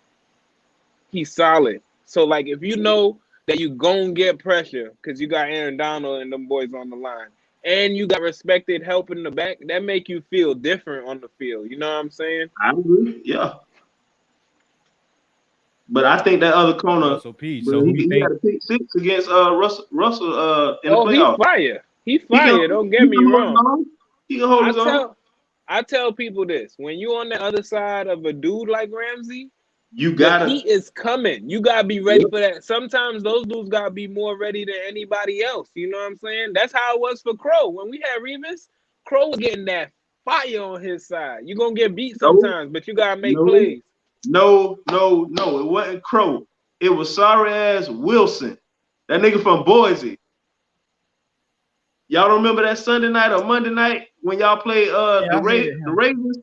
he's solid. So, like, if you know that you gonna get pressure because you got Aaron Donald and them boys on the line, and you got respected help in the back, that make you feel different on the field. You know what I'm saying? I agree. Yeah. But I think that other corner, he had a pick 6 against Russell in the playoffs. He fire. Don't get me wrong. He can hold his own. I tell people this: when you on the other side of a dude like Ramsey, you gotta. He is coming. You gotta be ready for that. Sometimes those dudes gotta be more ready than anybody else. You know what I'm saying? That's how it was for Crow when we had Revis. Crow was getting that fire on his side. You gonna get beat sometimes, but you gotta make plays. No. It wasn't Crow. It was sorry ass Wilson That nigga from Boise. Y'all remember that Sunday night or Monday night when y'all played the Ravens?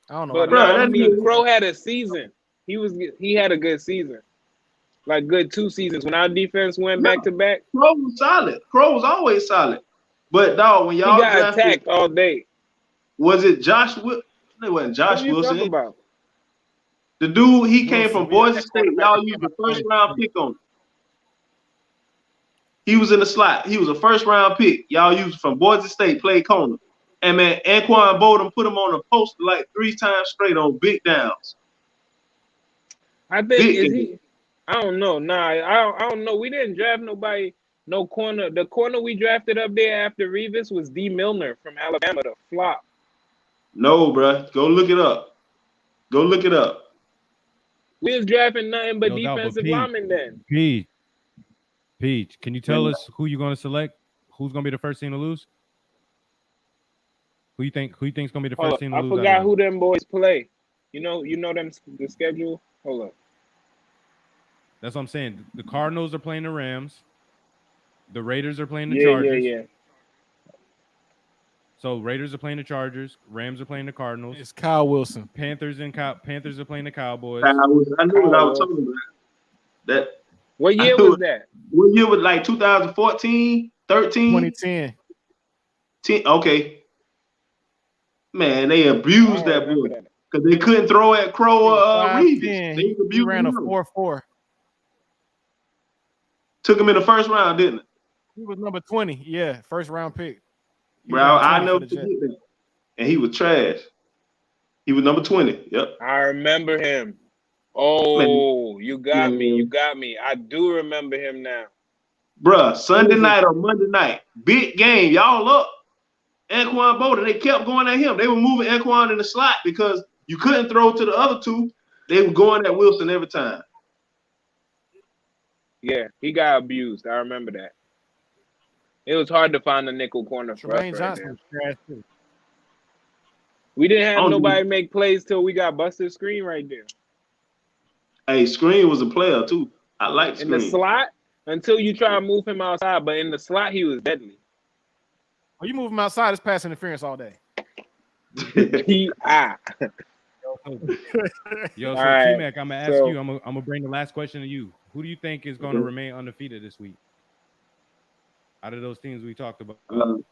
I don't know. But Bro, no, see, Crow had a season. He had a good season. Like good 2 seasons. When our defense went back to back. Crow was solid. Crow was always solid. But dog, when y'all he got drafted, attacked all day. Was it Josh Wilson? It wasn't Josh Who you Wilson. talking about? The dude, he came from Boise State. Y'all used the first round pick on him. He was in the slot. He was a first round pick. Y'all used from Boise State, played corner. And man, Anquan Bolden put him on a post like 3 times straight on big downs. I think I don't know. Nah, I don't know. We didn't draft nobody, no corner. The corner we drafted up there after Revis was D. Milner from Alabama, the flop. No, bro. Go look it up. Go look it up. We was drafting nothing but defensive linemen then. Peach, can you tell us who you're going to select? Who's going to be the first team to lose? Who you think's going to be the first team to lose? I forgot who them boys play. You know them the schedule. Hold up. That's what I'm saying. The Cardinals are playing the Rams. The Raiders are playing the Chargers. Yeah. So Raiders are playing the Chargers. Rams are playing the Cardinals. It's Kyle Wilson. Panthers are playing the Cowboys. I knew what I was talking about. That. What year was that? What year was like 2014, 13? 2010. 10, okay. Man, they abused that boy because they couldn't throw at Crow or Revis. He ran a 4.4. Took him in the first round, didn't it? He was number 20. Yeah, first round pick. Bro, I never forget that. And he was trash. He was number 20. Yep. I remember him. Oh, man. You got me. I do remember him now. Bruh, Sunday night or Monday night, big game. Y'all up. Anquan Bolden, they kept going at him. They were moving Anquan in the slot because you couldn't throw to the other two. They were going at Wilson every time. Yeah, he got abused. I remember that. It was hard to find a nickel corner for us right there. We didn't have nobody make plays till we got busted Screen right there. Hey, Screen was a player too. I like Screen. In the slot, until you try to move him outside, but in the slot, he was deadly. When you move him outside, it's pass interference all day. P.I. Yo, so right, T-Mac, I'm going to ask you, I'm going to bring the last question to you. Who do you think is going to remain undefeated this week? Out of those teams we talked about.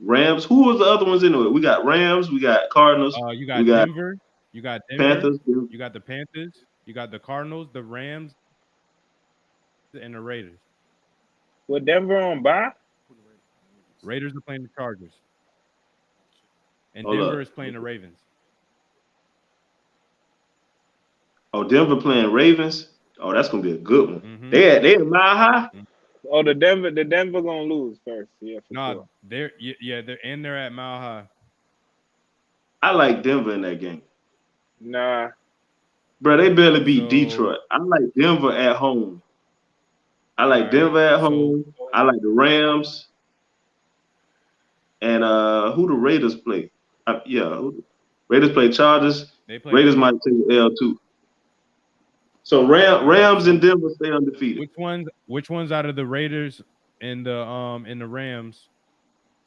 Rams. Who was the other ones in it? We got Rams. We got Cardinals. You got Denver. You got Denver. Panthers. You got the Panthers. You got the Cardinals, the Rams, and the Raiders. With Denver on bye? Raiders are playing the Chargers. And Denver is playing the Ravens. Oh, Denver playing Ravens? Oh, that's gonna be a good one. Mm-hmm. They at Mile High? Oh, the Denver gonna lose first. Yeah, sure. They're at Mile High. I like Denver in that game. Nah. Bro, they barely beat Detroit. I like Denver at home. I like Denver at home. I like the Rams. And who the Raiders play? Raiders play Chargers. Raiders might take the L too. So Rams and Denver stay undefeated. Which ones out of the Raiders and the Rams,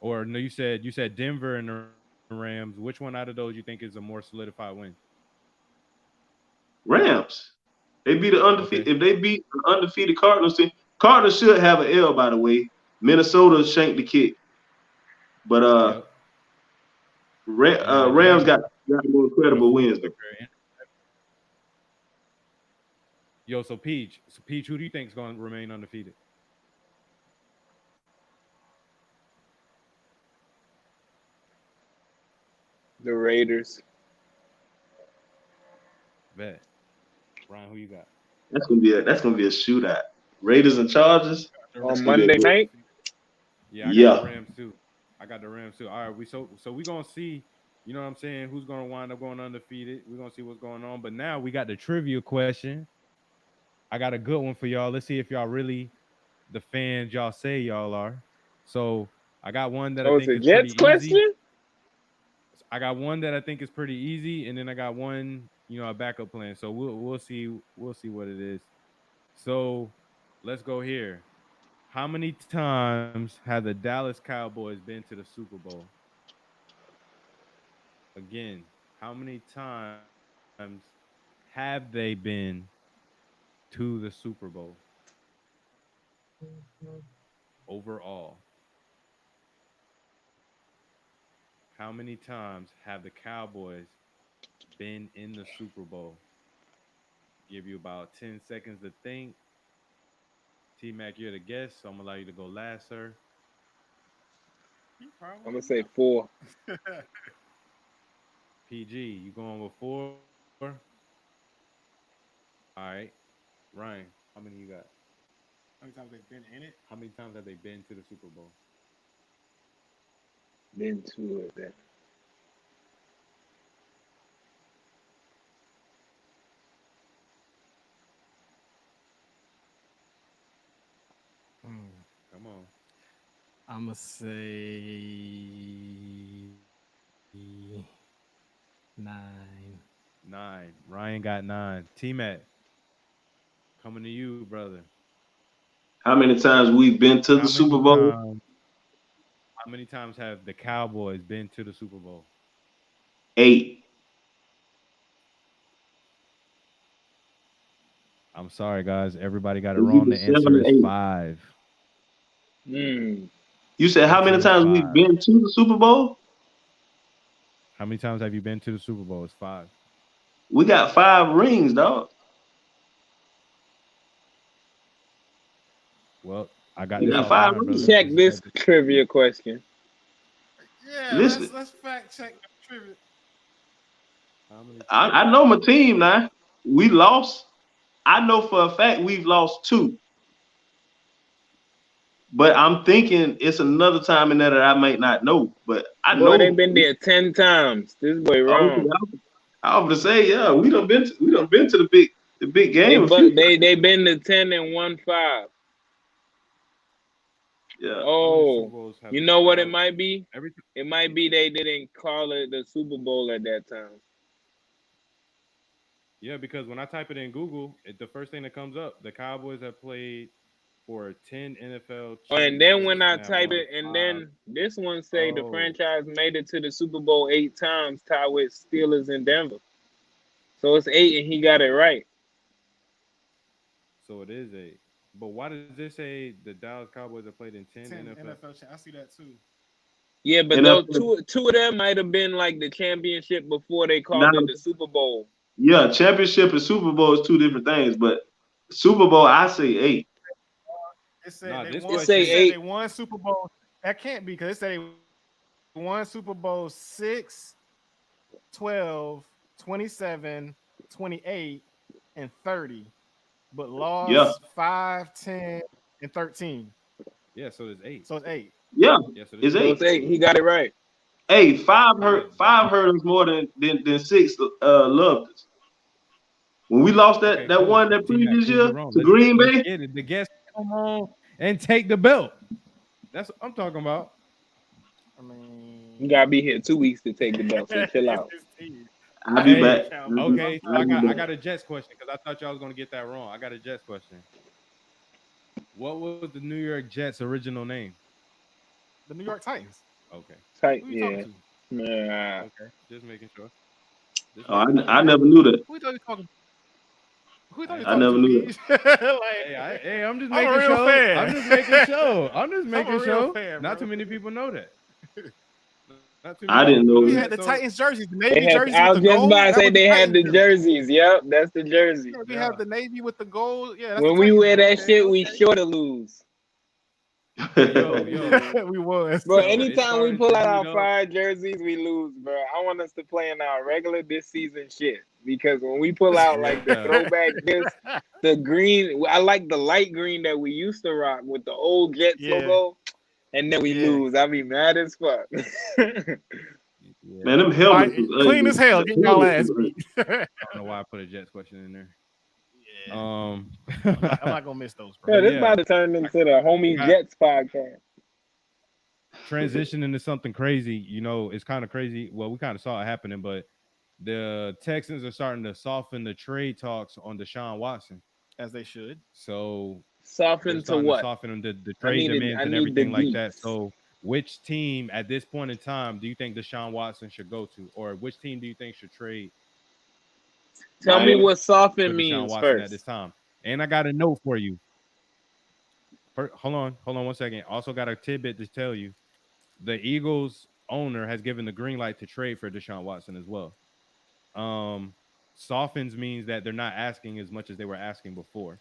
or no? You said Denver and the Rams. Which one out of those you think is a more solidified win? Rams. They beat the undefeated. Okay. If they beat the undefeated Cardinals team, Cardinals should have an L, by the way. Minnesota shanked the kick, but Rams got more incredible wins. Yo, so Peach, who do you think is going to remain undefeated? The Raiders. Bet. Brian, who you got? That's gonna be a shootout. Raiders and Chargers on Monday night. Yeah, I got the Rams too. All right, so we're gonna see. You know what I'm saying? Who's gonna wind up going undefeated? We're gonna see what's going on. But now we got the trivia question. I got a good one for y'all. Let's see if y'all really the fans y'all say y'all are. So I got one that I think is Jets pretty easy. I got one that I think is pretty easy, and then I got one, a backup plan. So we'll see what it is. So let's go here. How many times have the Dallas Cowboys been to the Super Bowl? Again, how many times have they been to the Super Bowl overall? How many times have the Cowboys been in the Super Bowl? Give you about 10 seconds to think. T-Mac, you're the guest, so I'm going to allow you to go last, sir. I'm gonna say 4. PG, you going with 4? All right. Ryan, how many you got? How many times they've been in it? How many times have they been to the Super Bowl? Been to it then. Come on. I'm gonna say 9. 9. Ryan got 9. T-Mac, coming to you, brother. How many times we've been to the Super Bowl? How many times have the Cowboys been to the Super Bowl? 8. I'm sorry, guys. Everybody got it wrong. The answer is 5. Mm. You said how many times we've been to the Super Bowl? How many times have you been to the Super Bowl? It's 5. We got 5 rings, dog. Well, I got We this got offline, 5 brother. rings. Check this trivia question. Yeah, Listen. let's fact check the trivia. I know my team now. We lost. I know for a fact we've lost 2. But I'm thinking it's another time in there that I might not know. But I know they've been there 10 times. This boy wrong. I was to say, yeah, we done been to the big game. They been to 10 and won 5. Yeah. Oh, you know what it might be? It might be they didn't call it the Super Bowl at that time. Yeah, because when I type it in Google, the first thing that comes up, the Cowboys have played for 10 NFL. Oh, and then when I type it, and then this one say the franchise made it to the Super Bowl 8 times, tied with Steelers in Denver. So it's 8, and he got it right. So it is 8. But why does this say the Dallas Cowboys have played in 10 NFL? I see that too. Yeah, but those two of them might have been like the championship before they called it the Super Bowl. Yeah, championship and Super Bowl is 2 different things, but Super Bowl, I say 8. It said they won Super Bowl. That can't be because it said they won Super Bowl 6, 12, 27, 28, and 30, but lost 5, 10, and 13. Yeah, so it's 8. So it's 8. Yeah, yes, it's 8. So it's 8. He got it right. Hey, 5 hurt us more than 6 loved us. When we lost that one that previous year to Green Bay, the guests come on and take the belt. That's what I'm talking about. I mean, you gotta be here 2 weeks to take the belt, so chill out. I'll be back. Okay, so I got a Jets question because I thought y'all was gonna get that wrong. I got a Jets question. What was the New York Jets' original name? The New York Titans. Okay. Yeah. Nah. Okay, just making sure. I never knew that. Who thought you talking? I never knew that. Hey, I'm just making sure. Fan. I'm just making sure. I'm just making sure. Fan, not too many people know that. I didn't know. We had the Titans jerseys, the Navy jerseys. I was with the just gold. about to say they had the jerseys. Yep, that's the jersey. We have the Navy with the gold. Yeah. That's when we wear that shit, we sure to lose. Yo. We was. Bro, anytime we pull out our 5 jerseys, we lose, bro. I want us to play in our regular this season shit. Because when we pull out like the throwback the green, I like the light green that we used to rock with the old Jets logo, and then we lose. I be mad as fuck. Man, them helmets clean as hell. Get y'all ass beat. I don't know why I put a Jets question in there. Yeah. I'm not gonna miss those, bro. Yeah, this about to turn into the Homie Jets podcast. Transition into something crazy, it's kind of crazy. Well, we kind of saw it happening, but the Texans are starting to soften the trade talks on Deshaun Watson. As they should. So Soften to what? Soften the trade demands and everything like that. So, which team at this point in time do you think Deshaun Watson should go to, or which team do you think should trade? Tell me what soften means Watson first. at this time. And I got a note for you. Hold on 1 second. Also got a tidbit to tell you. The Eagles owner has given the green light to trade for Deshaun Watson as well. Softens means that they're not asking as much as they were asking before.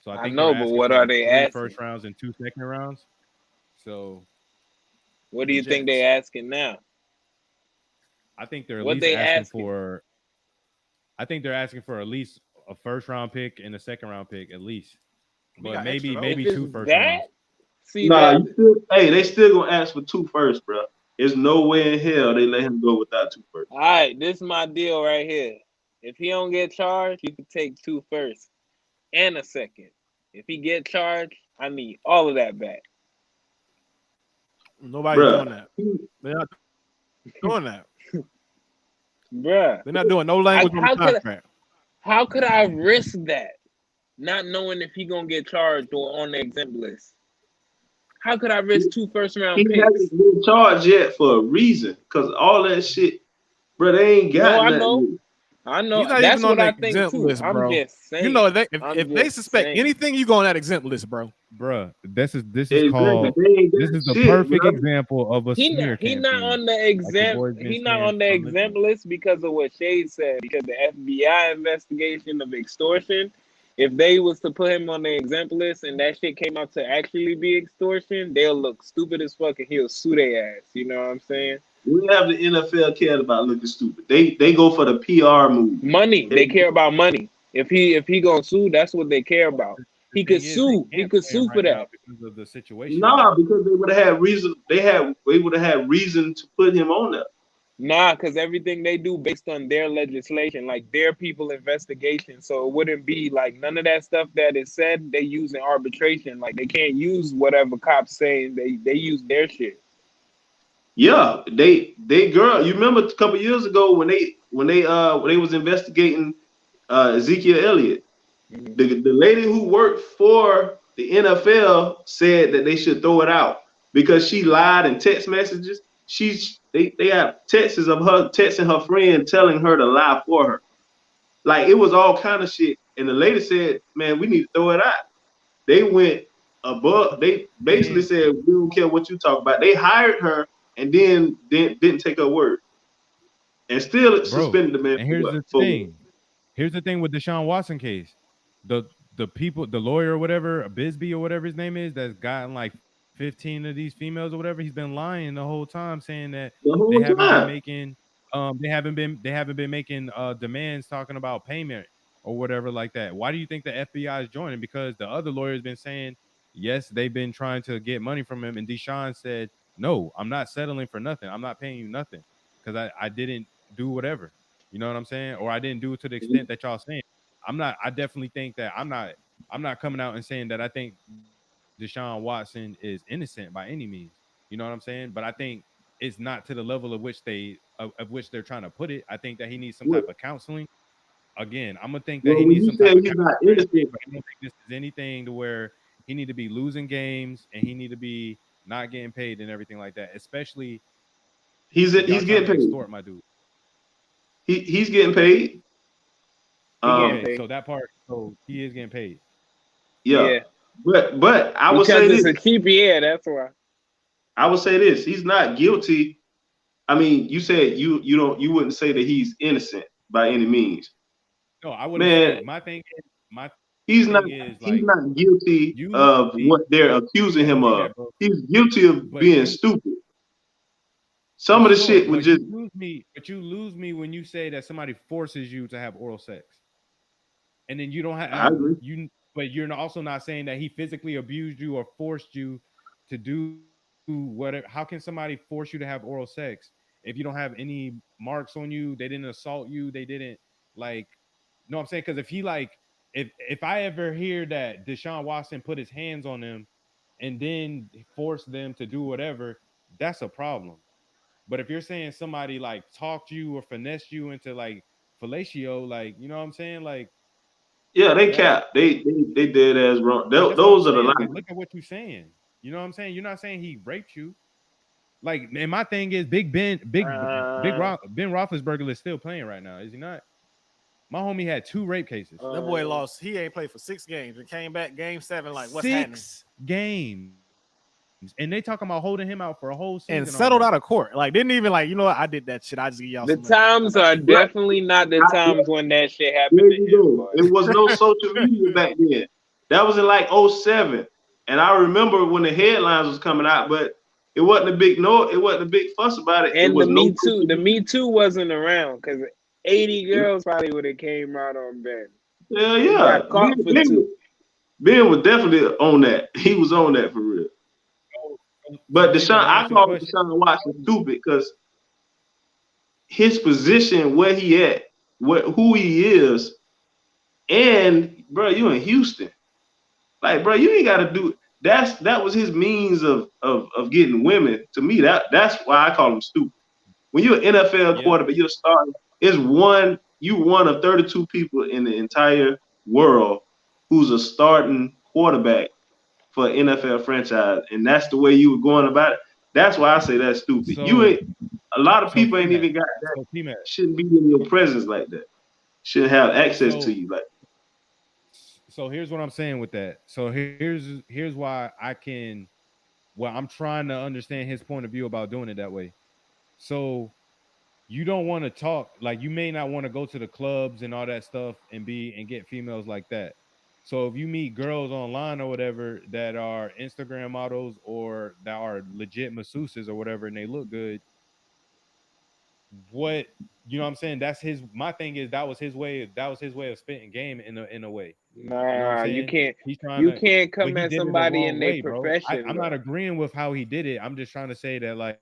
So I think know, but what are they asking? 3 first rounds and 2 second rounds. So what do you think they're asking now? I think they're at least asking for. I think they're asking for at least a first round pick and a second round pick at least, but maybe 2 first rounds. See, they still gonna ask for 2 first, bro. There's no way in hell they let him go without 2 first. All right, this is my deal right here. If he don't get charged, you can take 2 first and a second. If he get charged, I need all of that back. Nobody's doing that. They're not doing that. Bruh. They're not doing no language on the contract. How could I risk that? Not knowing if he gonna get charged or on the exempt list. How could I risk 2 first round picks? He hasn't been charged yet for a reason. Cause all that shit, bro, they ain't got nothing. I know. He's not That's even on what I that think exempt too. list, bro. I'm just saying. You know, if they suspect anything, you go on that exempt list, bro. Bruh, this is called. This is the perfect example of a smear campaign. He's not on the exempt. He's not on the exempt list because of what Shade said. Because the FBI investigation of extortion. If they was to put him on the exempt list and that shit came out to actually be extortion, they'll look stupid as fuck and he'll sue their ass. You know what I'm saying? We have the NFL cared about looking stupid. They go for the PR move. Money. They care about money. If he gonna sue, that's what they care about. He could sue. He could sue for that because of the situation. Nah, because they would have had reason. They would have had reason to put him on there. Nah, because everything they do based on their legislation, like their people investigation. So it wouldn't be like none of that stuff that is said. They use in arbitration. Like they can't use whatever cops saying. They use their shit. Yeah, they girl. You remember a couple years ago when they was investigating Ezekiel Elliott, the lady who worked for the NFL said that they should throw it out because she lied in text messages. They have texts of her texting her friend telling her to lie for her. Like it was all kind of shit. And the lady said, "Man, we need to throw it out." They went above. They basically said, "We don't care what you talk about." They hired her and then didn't take her word, and still suspended the man. And here's the thing. Here's the thing with Deshaun Watson case. The people, the lawyer or whatever, Bisbee or whatever his name is, that's gotten like 15 of these females or whatever. He's been lying the whole time, saying that they haven't been making demands talking about payment or whatever like that. Why do you think the FBI is joining? Because the other lawyer's been saying yes, they've been trying to get money from him, and Deshaun said, "No, I'm not settling for nothing. I'm not paying you nothing because I didn't do whatever." You know what I'm saying? Or I didn't do it to the extent that y'all saying. I definitely think that I'm not coming out and saying that I think Deshaun Watson is innocent by any means. You know what I'm saying? But I think it's not to the level of which they're trying to put it. I think that he needs some type of counseling. Again, I'm gonna think that he needs some type of counseling. But I don't think this is anything to where he need to be losing games and he need to be not getting paid and everything like that. Especially he's getting paid. Extort my dude. He's getting paid. So that part, so he is getting paid. Yeah. But I would say this. It's a cheap that's why. I would say this. He's not guilty. I mean, you said you wouldn't say that he's innocent by any means. No, I wouldn't. Man, my thing is he's not guilty of what they're accusing him of. He's guilty of being stupid. Some of the shit would just you lose me when you say that somebody forces you to have oral sex. And then you don't have but you're also not saying that he physically abused you or forced you to do whatever. How can somebody force you to have oral sex if you don't have any marks on you? They didn't assault you. They didn't no, I'm saying because if I ever hear that Deshaun Watson put his hands on them and then forced them to do whatever, that's a problem. But if you're saying somebody talked you or finessed you into fellatio, you know what I'm saying? Yeah, they cap. They dead as wrong. Those are the lines. Look at what you're saying. You know what I'm saying? You're not saying he raped you. Like, and my thing is, Ben Roethlisberger is still playing right now, is he not? My homie had 2 rape cases. That boy lost. He ain't played for 6 games and came back game 7. Like, what's 6 happening? games. And they talking about holding him out for a whole season and settled out of court. Like, didn't even like, you know what? I did that shit. I just give y'all the some times money. are definitely not the times when that shit happened. There you go. It was no social media back then. That was in like 07. And I remember when the headlines was coming out, but it wasn't a big it wasn't a big fuss about it. And it was the Me Too wasn't around because 80 girls probably would have came out on Ben. Yeah. Ben was definitely on that. He was on that for real. But Deshaun, I call Deshaun Watson stupid because his position, where he at, who he is, and bro, you in Houston. Like, bro, you ain't got to do that was his means of getting women. To me, that's why I call him stupid. When you're an NFL quarterback, you're starting. You one of 32 people in the entire world who's a starting quarterback for an NFL franchise, and that's the way you were going about it. That's why I say that's stupid. A lot of people ain't even got that. Shouldn't be in your presence like that. Shouldn't have access to you like. So here's what I'm saying with that. So here's why I'm trying to understand his point of view about doing it that way. So you don't want to talk, like, you may not want to go to the clubs and all that stuff and get females like that. So if you meet girls online or whatever that are Instagram models or that are legit masseuses or whatever, and they look good, you know what I'm saying? My thing is that was his way of spitting game in a way. Nah, you can't. He's you can't come at somebody in their profession. I'm not agreeing with how he did it. I'm just trying to say that, like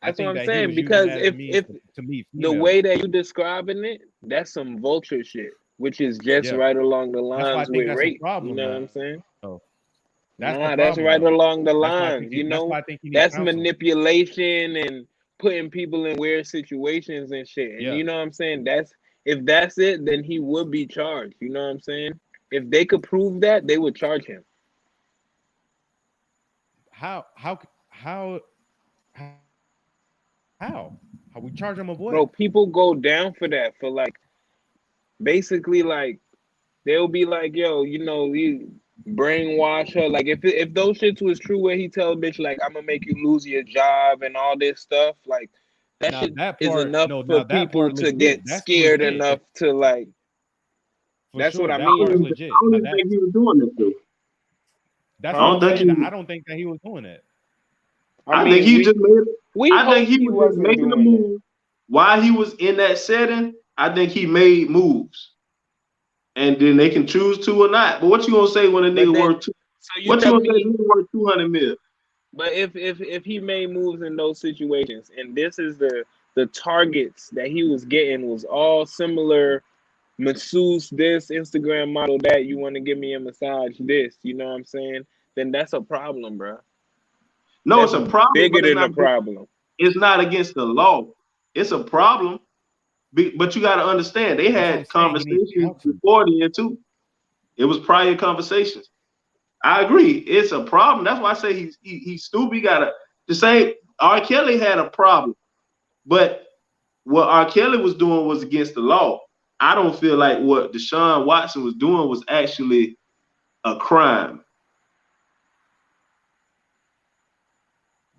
that's what I'm saying. Because if to me, the way that you describing it, that's some vulture shit, which is just right along the lines with rape. You know what I'm saying? That's right along the lines. You know, that's manipulation and putting people in weird situations and shit. And you know what I'm saying? If that's it, then he would be charged. You know what I'm saying? If they could prove that, they would charge him. How we charge him a what? Bro, people go down for that. For like, basically, like, they'll be like, yo, you know, you brainwash her. Like, if those shits was true, where he tell a bitch, like, I'm gonna make you lose your job and all this stuff, like, that is enough for people to get scared enough to, like, that's what I mean. I don't think he was doing it, though. That's what I'm saying. I don't think that he was doing it. I think he just was making the move while he was in that setting. I think he made moves, and then they can choose to or not. But what you gonna say when a nigga worth? What you gonna say? Nigga worth $200 million. But if he made moves in those situations, and this is the targets that he was getting was all similar, masseuse this, Instagram model that, you want to give me a massage this, you know what I'm saying? Then that's a problem, bro. No, it's a problem. Bigger than a problem. It's not against the law. It's a problem. But you got to understand, they had conversations before then too. It was prior conversations. I agree. It's a problem. That's why I say he's stupid. He got to say R. Kelly had a problem, but what R. Kelly was doing was against the law. I don't feel like what Deshaun Watson was doing was actually a crime.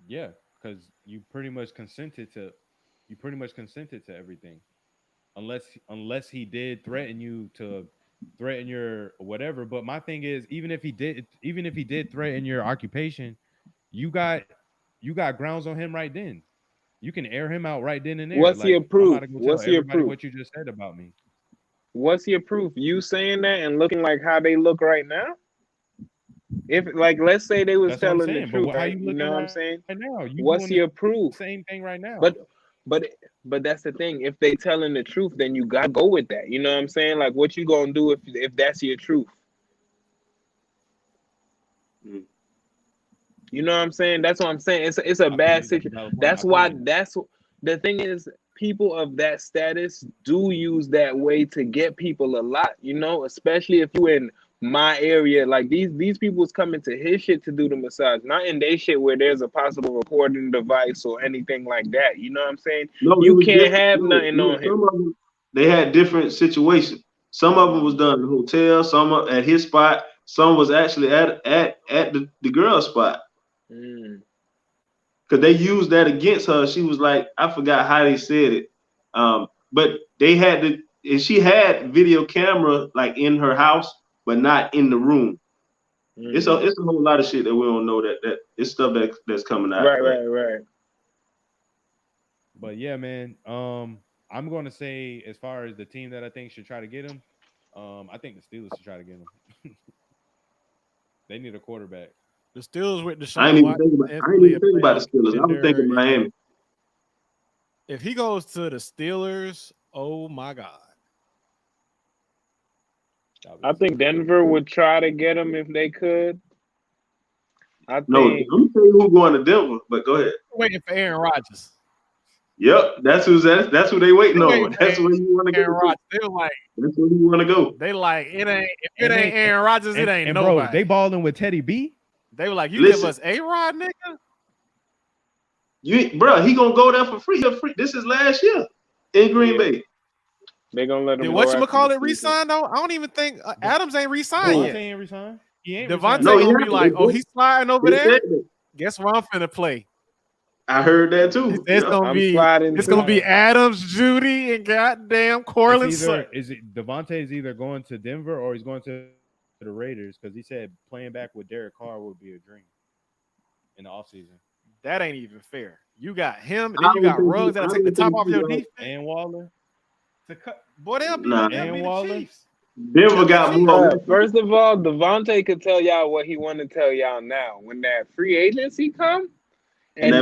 Yeah, because you pretty much consented to everything, unless he did threaten your whatever. But my thing is, even if he did threaten your occupation, you got grounds on him right then. You can air him out right then and there. What's your proof? What's your proof? What you just said about me. What's your proof? You saying that and looking like how they look right now? If, like, let's say they was telling the truth, right? You know what I'm saying? Right now, what's your proof? Same thing right now. But that's the thing. If they telling the truth, then you gotta go with that. You know what I'm saying? Like, what you gonna do if that's your truth? You know what I'm saying? That's what I'm saying. It's a bad situation. That's the thing is, people of that status do use that way to get people a lot, especially if you in my area. Like these people's coming to his shit to do the massage, not in their shit where there's a possible recording device or anything like that. You know what I'm saying? No, it You was can't different. have No, nothing no, on him. some of them, they had different situations. Some of them was done in the hotel, some at his spot, some was actually at the girl's spot. Mm. Because they used that against her. She was like, I forgot how they said it. But they had and she had video camera like in her house, but not in the room. It's a whole lot of shit that we don't know that it's stuff that's coming out. Right. But yeah, man. I'm going to say, as far as the team that I think should try to get him, I think the Steelers should try to get him. They need a quarterback. The Steelers with Deshaun. I ain't even think about the Steelers. I was thinking Miami. If he goes to the Steelers, oh my God. I think Denver would try to get him if they could. I'm gonna tell you who's going to Denver, but go ahead. Waiting for Aaron Rodgers. Yep, that's who they waiting on. That's where you want to go. They're like, that's where you want to go. They like it ain't if it ain't Aaron Rodgers, it ain't nobody. Bro, they balling with Teddy B. They were like, you give us A-Rod, nigga. Bro, he gonna go there for free. This is last year in Green Bay. They gonna let him. Did whatchamacallit resign though? I don't even think Adams ain't resigned yet. Ain't resigned. He ain't Devontae resigned. gonna be like, oh, he's sliding over there. Guess where I'm finna play? I heard that too. It's gonna be Adams, Judy, and goddamn Corlin. Is it Devontae is either going to Denver or he's going to the Raiders, because he said playing back with Derek Carr would be a dream in the offseason. That ain't even fair. You got him, and then you got Ruggs that'll take the top off your defense. And Waller. Boy, they'll be and Waller. Denver got more. First of all, Devontae could tell y'all what he want to tell y'all now. When that free agency come, and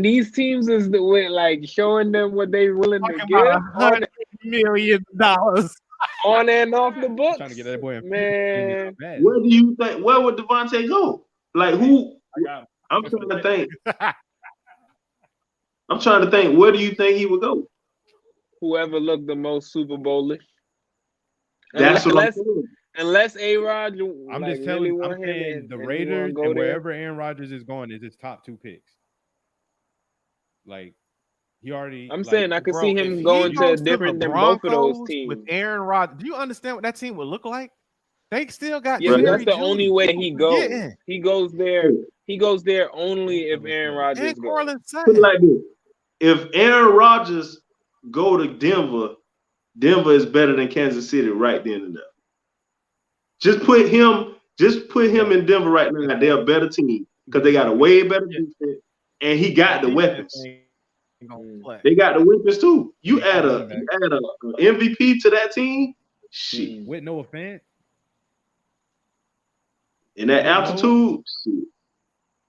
these teams is the way, like, showing them what they willing to give $100 million on and off the books. Trying to get that boy man. Where do you think? Where would Devontae go? Like who? I'm trying to think. I'm trying to think. Where do you think he would go? Whoever looked the most Super Bowl-ish. That's what I'm saying. Unless A-Rod, I'm just telling you, I'm saying the Raiders and wherever Aaron Rodgers is going is his top two picks. Like, he already. I'm saying I could see him going to different than both of those teams. With Aaron Rodgers, do you understand what that team would look like? They still got. Yeah, that's the only way he goes. Yeah. He goes there. He goes there only if Aaron Rodgers goes. Put it like this: if Aaron Rodgers go to Denver, Denver is better than Kansas City right then and there. Just put him in Denver right now. They're a better team because they got a way better defense, and he got the weapons. They got the weapons too. You add a MVP to that team, shit. With no offense. In that altitude, shit.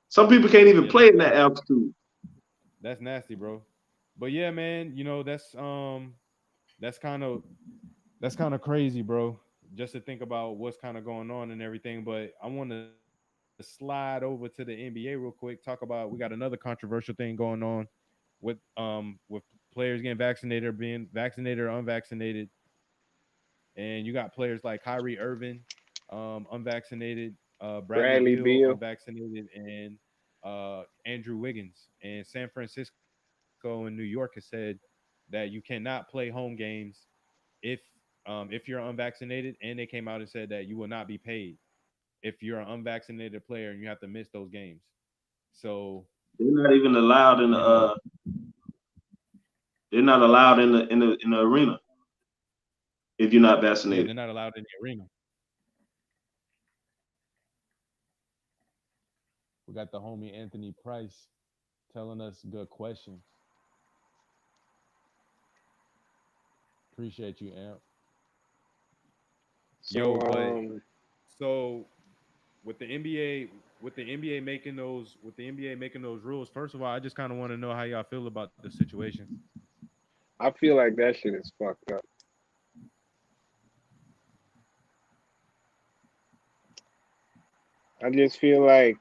Some people can't even play in that altitude. That's nasty, bro. But yeah, man, that's kind of crazy, bro. Just to think about what's kind of going on and everything. But I want to slide over to the NBA real quick. Talk about, we got another controversial thing going on with players getting vaccinated or being vaccinated or unvaccinated. And you got players like Kyrie Irving, unvaccinated, Bradley Beal, unvaccinated, and Andrew Wiggins. And San Francisco and New York has said that you cannot play home games if you're unvaccinated, and they came out and said that you will not be paid if you're an unvaccinated player and you have to miss those games. So they're not even allowed in the they're not allowed in the arena if you're not vaccinated. Yeah, they're not allowed in the arena. We got the homie Anthony Price telling us good questions. Appreciate you, Amp. So with the NBA making those rules, first of all, I just kind of want to know how y'all feel about the situation. I feel like that shit is fucked up. I just feel like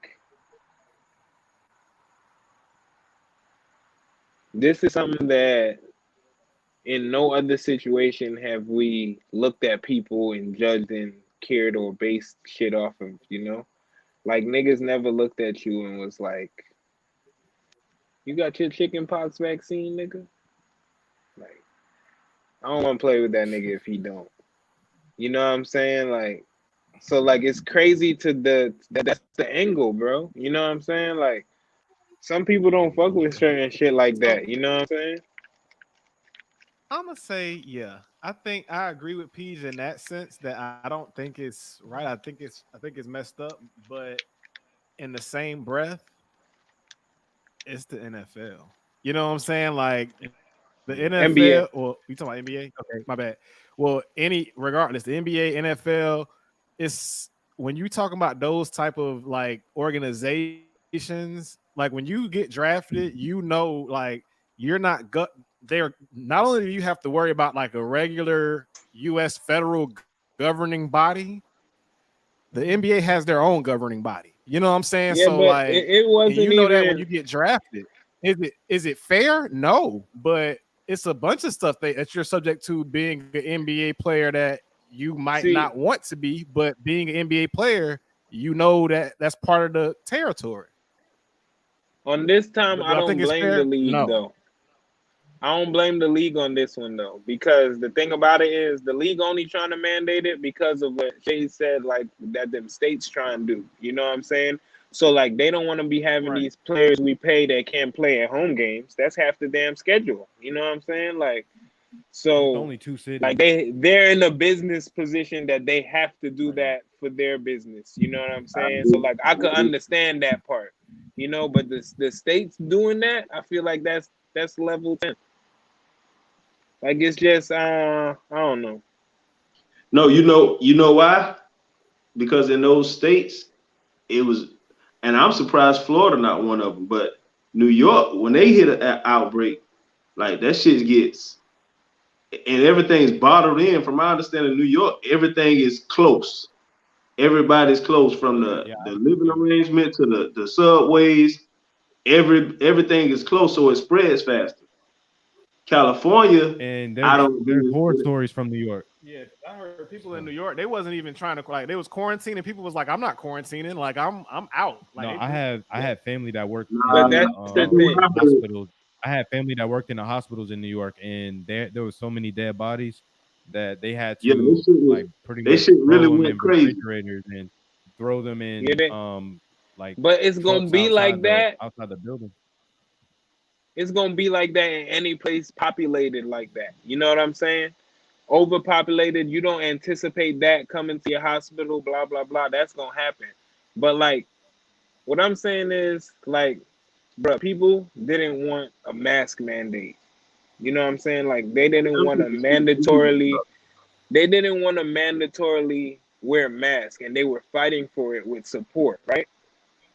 this is something that in no other situation have we looked at people and judged and cared or based shit off of, you know? Like niggas never looked at you and was like, you got your chicken pox vaccine, nigga? Like, I don't want to play with that nigga if he don't. You know what I'm saying? Like, so like it's crazy that's the angle, bro. You know what I'm saying? Like, some people don't fuck with certain shit like that. You know what I'm saying? I'm gonna say, yeah. I think I agree with Peach in that sense that I don't think it's right. I think it's messed up, but in the same breath, it's the NFL. You know what I'm saying? Like the NFL, NBA. or you talking about NBA? Okay, my bad. Well, regardless, the NBA, NFL, it's when you talking about those type of like organizations, like when you get drafted, you know, like you're not they're not only do you have to worry about like a regular US federal governing body, the NBA has their own governing body. You know what I'm saying? Yeah, So but like, it and wasn't you know that when even. you get drafted, is it fair? No, but it's a bunch of stuff that you're subject to being an NBA player that you might See, not want to be, but being an NBA player, you know that that's part of the territory. on this time, But do I I think don't it's blame the fair? league No. though. I don't blame the league on this one though, because the thing about it is the league only trying to mandate it because of what Shay said, like that them states try and do. You know what I'm saying? So like they don't want to be having Right. these players we pay that can't play at home games. That's half the damn schedule. You know what I'm saying? Like, so only 2 cities. like they're in a business position that they have to do Right. that for their business. You know what I'm saying? So like I could understand that part. You know, but the states doing that, I feel like that's level 10. Like it's just I don't know. No, you know why? Because in those states, it was, and I'm surprised Florida not one of them, but New York, when they hit an outbreak, like that shit gets, and everything's bottled in. From my understanding, New York, everything is close. Everybody's close, from the living arrangement to the subways. Everything is close, so it spreads faster. California, And I there's don't do horror it. stories from New York. Yeah, I heard people in New York, they wasn't even trying to, like, they was quarantining. People was like, I'm not quarantining, like I'm out. Like, No, I had family that worked But in that's the thing. hospitals. I had family that worked in the hospitals in New York, and there was so many dead bodies that they had Yeah, to like pretty they much shit throw really them went in crazy. refrigerators and throw them in like. But it's gonna trucks be like that. outside the building. It's gonna be like that in any place populated like that. You know what I'm saying? Overpopulated, you don't anticipate that coming to your hospital, blah blah blah. That's gonna happen. But like what I'm saying is like, bro, people didn't want a mask mandate. You know what I'm saying? Like they didn't want to mandatorily wear a mask, and they were fighting for it with support, right?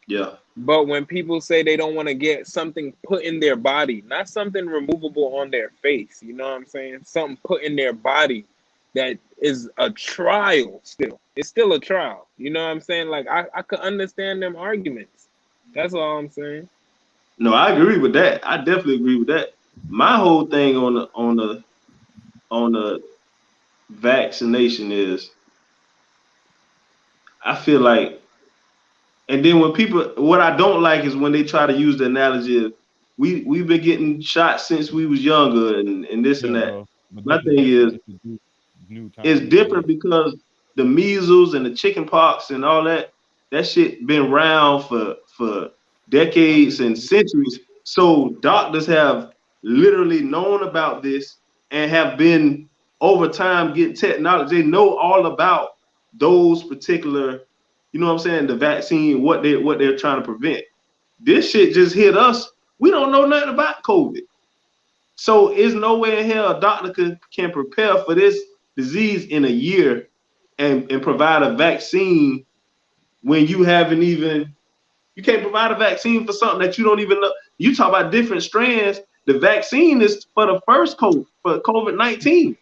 Yeah. But when people say they don't want to get something put in their body, not something removable on their face, you know what I'm saying? Something put in their body that is a trial still. It's still a trial. You know what I'm saying? Like I could understand them arguments. That's all I'm saying. No, I agree with that. I definitely agree with that. My whole thing on the vaccination is, I feel like, and then when people, what I don't like is when they try to use the analogy of we've been getting shots since we was younger and this and Yeah, that. bro. But My this is thing is, different. It's a new it's time. different because the measles and the chicken pox and all that shit been around for decades and centuries. So doctors have literally known about this and have been over time getting technology. They know all about those particular, you know what I'm saying, the vaccine, what they're trying to prevent. This shit just hit us. We don't know nothing about COVID. So there's no way in hell a doctor can prepare for this disease in a year and provide a vaccine when you haven't even, you can't provide a vaccine for something that you don't even know. You talk about different strands. The vaccine is for the first COVID, for COVID-19.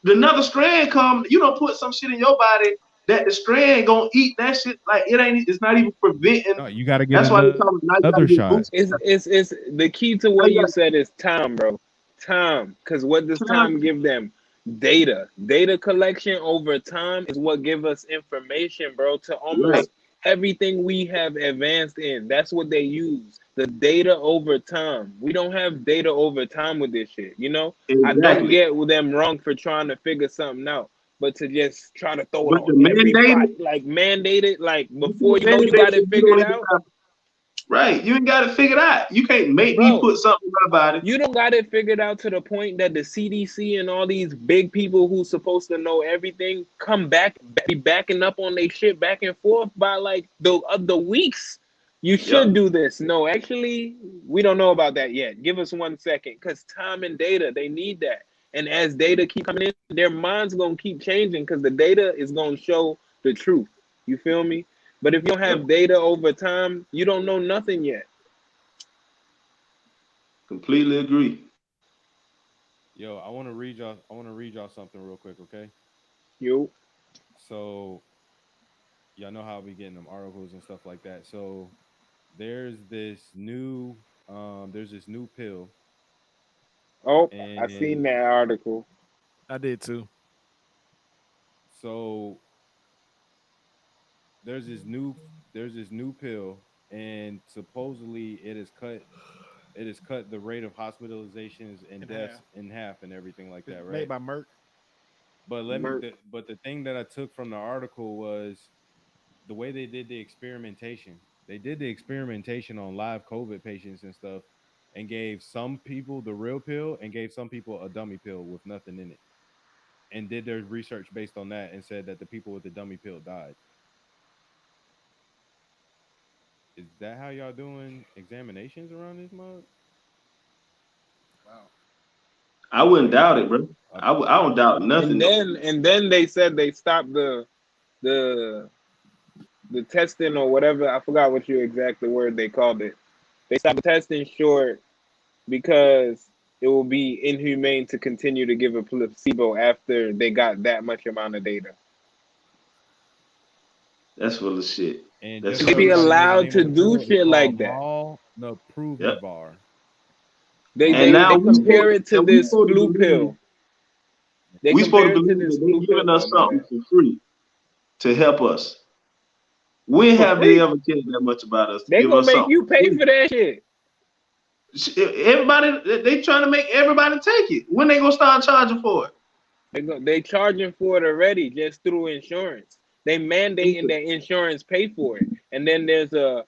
Another strand come, you don't put some shit in your body that the strand gonna eat that shit. Like it's not even preventing. No, you got to get That's why they talking now you gotta another get shot. boosted. It's the key to what you said is time, bro. Time. Because what does time give them? Data. Data collection over time is what give us information, bro, to almost everything we have advanced in. That's what they use. The data over time. We don't have data over time with this shit, you know? I don't get them wrong for trying to figure something out. But to just try to throw it on everybody, like mandate it, like before you know you got it figured out. Right, you ain't got it figured out. You can't make me put something in my body. You don't got it figured out to the point that the CDC and all these big people who's supposed to know everything be backing up on their shit back and forth by like the weeks. You should do this. No, actually, we don't know about that yet. Give us 1 second, because time and data, they need that. And as data keep coming in, their minds gonna keep changing because the data is gonna show the truth. You feel me? But if you don't have data over time, you don't know nothing yet. Completely agree. Yo, I want to read y'all something real quick, okay? Yo. So y'all know how I'll be getting them articles and stuff like that. So there's this new pill. Oh, I seen that article. I did too. So there's this new pill, and supposedly it has cut the rate of hospitalizations and deaths in half and everything like that, right? Made by Merck. But but the thing that I took from the article was the way they did the experimentation. They did the experimentation on live COVID patients and stuff, and gave some people the real pill and gave some people a dummy pill with nothing in it, and did their research based on that and said that the people with the dummy pill died. Is that how y'all doing examinations around this mug? Wow. I wouldn't doubt it, bro. I don't doubt nothing. And then they said they stopped the testing or whatever. I forgot what exactly word they called it. They stopped the testing short because it will be inhumane to continue to give a placebo after they got that much amount of data. That's full of shit. And they be allowed to do shit like that. The Provy Bar. They compare it to this blue pill. We supposed to believe that they're giving us something for free to help us. When have they ever cared that much about us? They gonna make you pay for that shit. Everybody, they trying to make everybody take it. When they gonna start charging for it? They charging for it already just through insurance. They mandating that insurance pay for it, and then there's a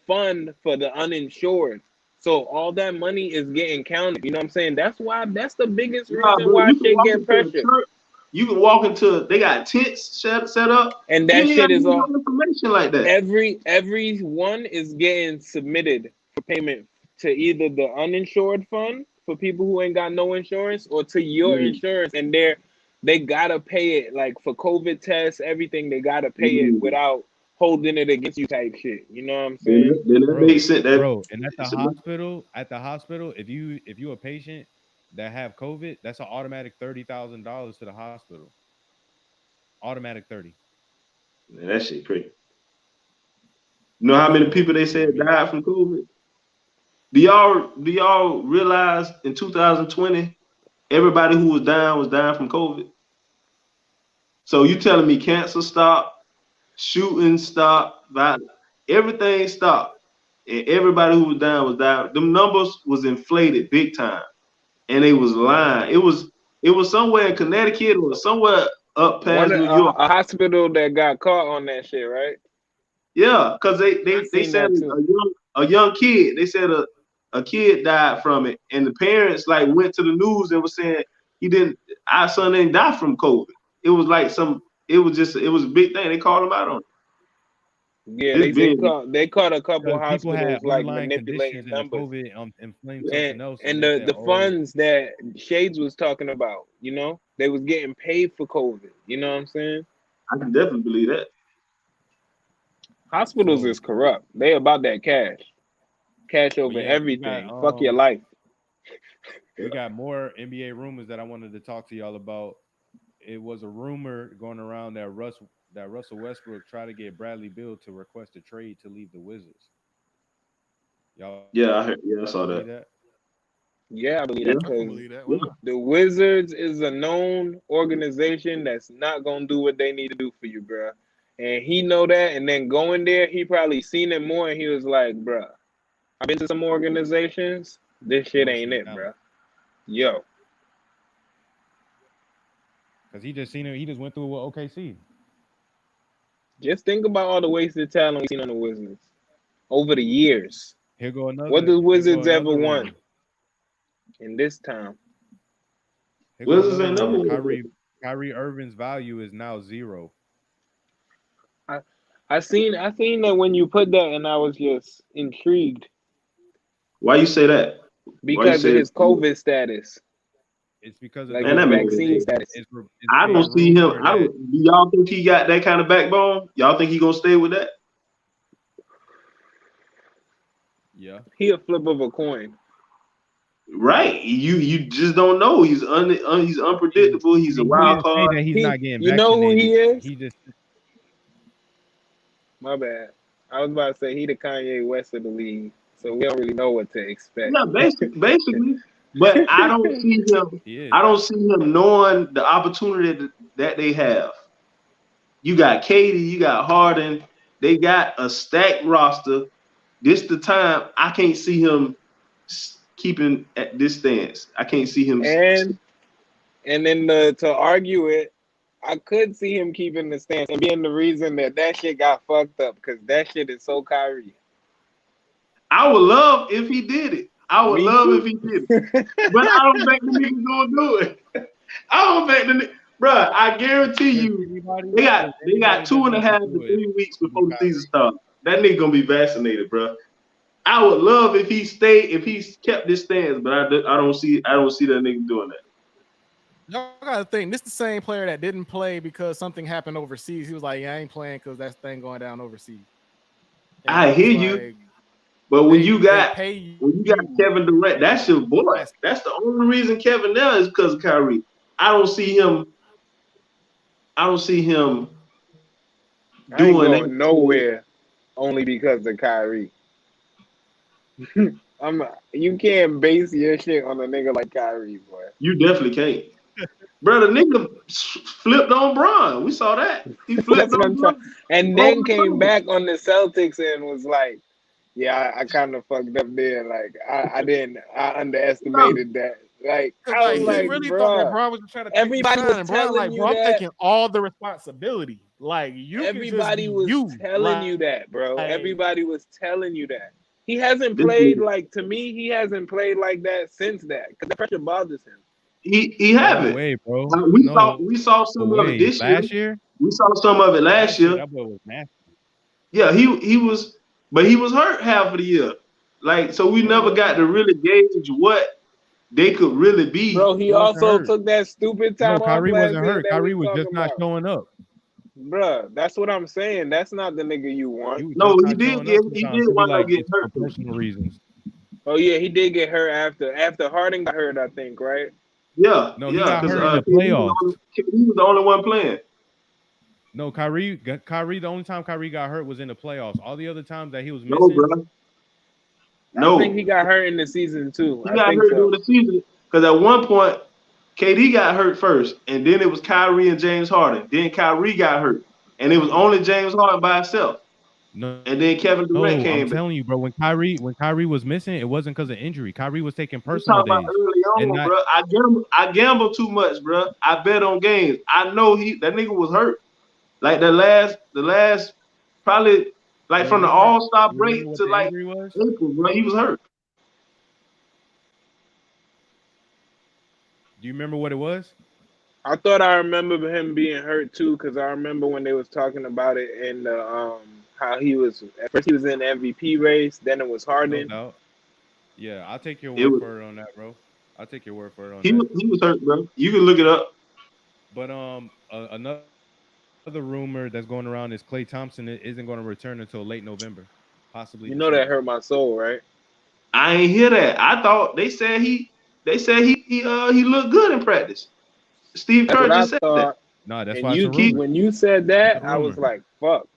fund for the uninsured. So all that money is getting counted. You know what I'm saying? That's the biggest reason why shit get pressured. You can walk into, they got tents set up, and that shit is all information like that. Every one is getting submitted for payment to either the uninsured fund for people who ain't got no insurance, or to your insurance, and they gotta pay it, like for COVID tests, everything. They gotta pay it without holding it against you, type shit. You know what I'm saying? Bro, and at the hospital, if you a patient that have COVID, that's an automatic $30,000 to the hospital. Automatic 30. Man, that shit crazy. You know how many people they said died from COVID? Do y'all realize in 2020 everybody who was dying from COVID? So you telling me cancer stopped, shooting stopped, everything stopped, and everybody who was dying. Them numbers was inflated big time, and they was lying. It was somewhere in Connecticut or somewhere up past New York. A hospital that got caught on that shit, right? Yeah, because they said a young kid. They said a kid died from it, and the parents like went to the news and was saying our son didn't die from COVID. It was like it was a big thing. They called him out on it. Yeah, they caught a couple hospitals like manipulating numbers. COVID inflamed something else, and the funds that Shades was talking about, you know, they was getting paid for COVID. You know what I'm saying? I can definitely believe that. Hospitals is corrupt. They about that cash over everything. Fuck your life. We got more NBA rumors that I wanted to talk to y'all about. It was a rumor going around that that Russell Westbrook tried to get Bradley Beal to request a trade to leave the Wizards. Y'all Yeah, I saw believe that. Yeah, I believe Yeah. that I can because believe that. Why not? the Wizards is a known organization that's not gonna do what they need to do for you, bruh. And he know that. And then going there, he probably seen it more, and he was like, bruh, I've been to some organizations. This shit don't ain't see it, talent. bruh. Yo, Because he just seen it. He just went through it with OKC. just think about all the wasted talent we've seen on the Wizards over the years. Here go What another. does Here go Wizards ever another won rumor. in this time? Here go Wizards another ain't never rumor. won. Kyrie Irving's value is now 0. I seen that when you put that, and I was just intrigued Why you say that? Why you because of say his COVID status, It's because of like the man, his that makes rumors. vaccine sense. status. It's I being don't see him. rumored that Do y'all think he got that kind of backbone? Y'all think he gonna stay with that? yeah. He a flip of a coin. Right. You just don't know. He's he's unpredictable. He's a He wild didn't say card. that he's not getting You know who vaccinated. he is? He just My bad. I was about to say he the Kanye West of the league, so we don't really know what to expect. Yeah, basically. But I don't see him. he is. I don't see him knowing the opportunity that they have. You got Katie, you got Harden. They got a stacked roster. This the time. I can't see him keeping at this stance. I can't see him. And then to argue it, I could see him keeping the stance and being the reason that shit got fucked up because that shit is so Kyrie. I would love if he did it. I would Me love too. if he did it. But I don't think the niggas gonna do it. I don't think bruh, I guarantee you they got 2.5 to 3 weeks before the season starts. That nigga gonna be vaccinated, bruh. I would love if he kept this stance, but I don't see that nigga doing that. Y'all gotta think this is the same player that didn't play because something happened overseas. He was like, "Yeah, I ain't playing because that thing going down overseas." And I hear you, but when you got Kevin Durant, that's your boy. That's the only reason Kevin there is because of Kyrie. I don't see him I ain't doing going nowhere only because of Kyrie. You can't base your shit on a nigga like Kyrie, boy. You definitely can't. Bro, the nigga flipped on Bron. We saw that. He flipped That's what on I'm Bron. trying. And then came back on the Celtics and was like, yeah, I kind of fucked up there. Like, I underestimated that. Like, I was he like, really bro, thought that Bron was trying to take everybody the was shine. And Bron, telling like, you bro, I'm that. taking all the responsibility. Like, Everybody was telling you that, bro. Everybody was telling you that. He hasn't played to me, he hasn't played like that since that. Because the pressure bothers him. He haven't. No way, bro. We saw some of it this last year. We saw some of it last year. That boy was nasty. Yeah, he was, but he was hurt half of the year. Like, so we never got to really gauge what they could really be. Bro, he also took that stupid time off Kyrie last wasn't year hurt. that Kyrie we was just not showing up. Bro, that's what I'm saying. That's not the nigga you want. He did wind up getting hurt for personal reasons. Oh yeah, he did get hurt after Harden got hurt, I think, right? Yeah. No, he got hurt in the playoffs. He was the only one playing. No, Kyrie, the only time Kyrie got hurt was in the playoffs. All the other times that he was No, missing. bro. No. I think he got hurt in the season too. He got hurt during the season because at one point, KD got hurt first, and then it was Kyrie and James Harden. Then Kyrie got hurt, and it was only James Harden by himself. No, and then Kevin Durant came. I'm telling you, bro. When Kyrie was missing, it wasn't because of injury. Kyrie was taking personal days. Early on, bro. I gamble too much, bro. I bet on games. I know that nigga was hurt. Like the last, probably like from the All-Star break to like April, bro. He was hurt. Do you remember what it was? I thought I remember him being hurt too, because I remember when they was talking about it and how he was at first he was in the MVP race, then it was Harden. No doubt. Yeah, I'll take your word for it on that, bro. I'll take your word for it on that. He was hurt, bro. You can look it up. But another rumor that's going around is Klay Thompson isn't going to return until late November, possibly. You know that hurt my soul, right? I ain't hear that. I thought they said he looked good in practice. Steve Kerr just said that. No, that's And why it's a rumor. when you said that, I was like, fuck.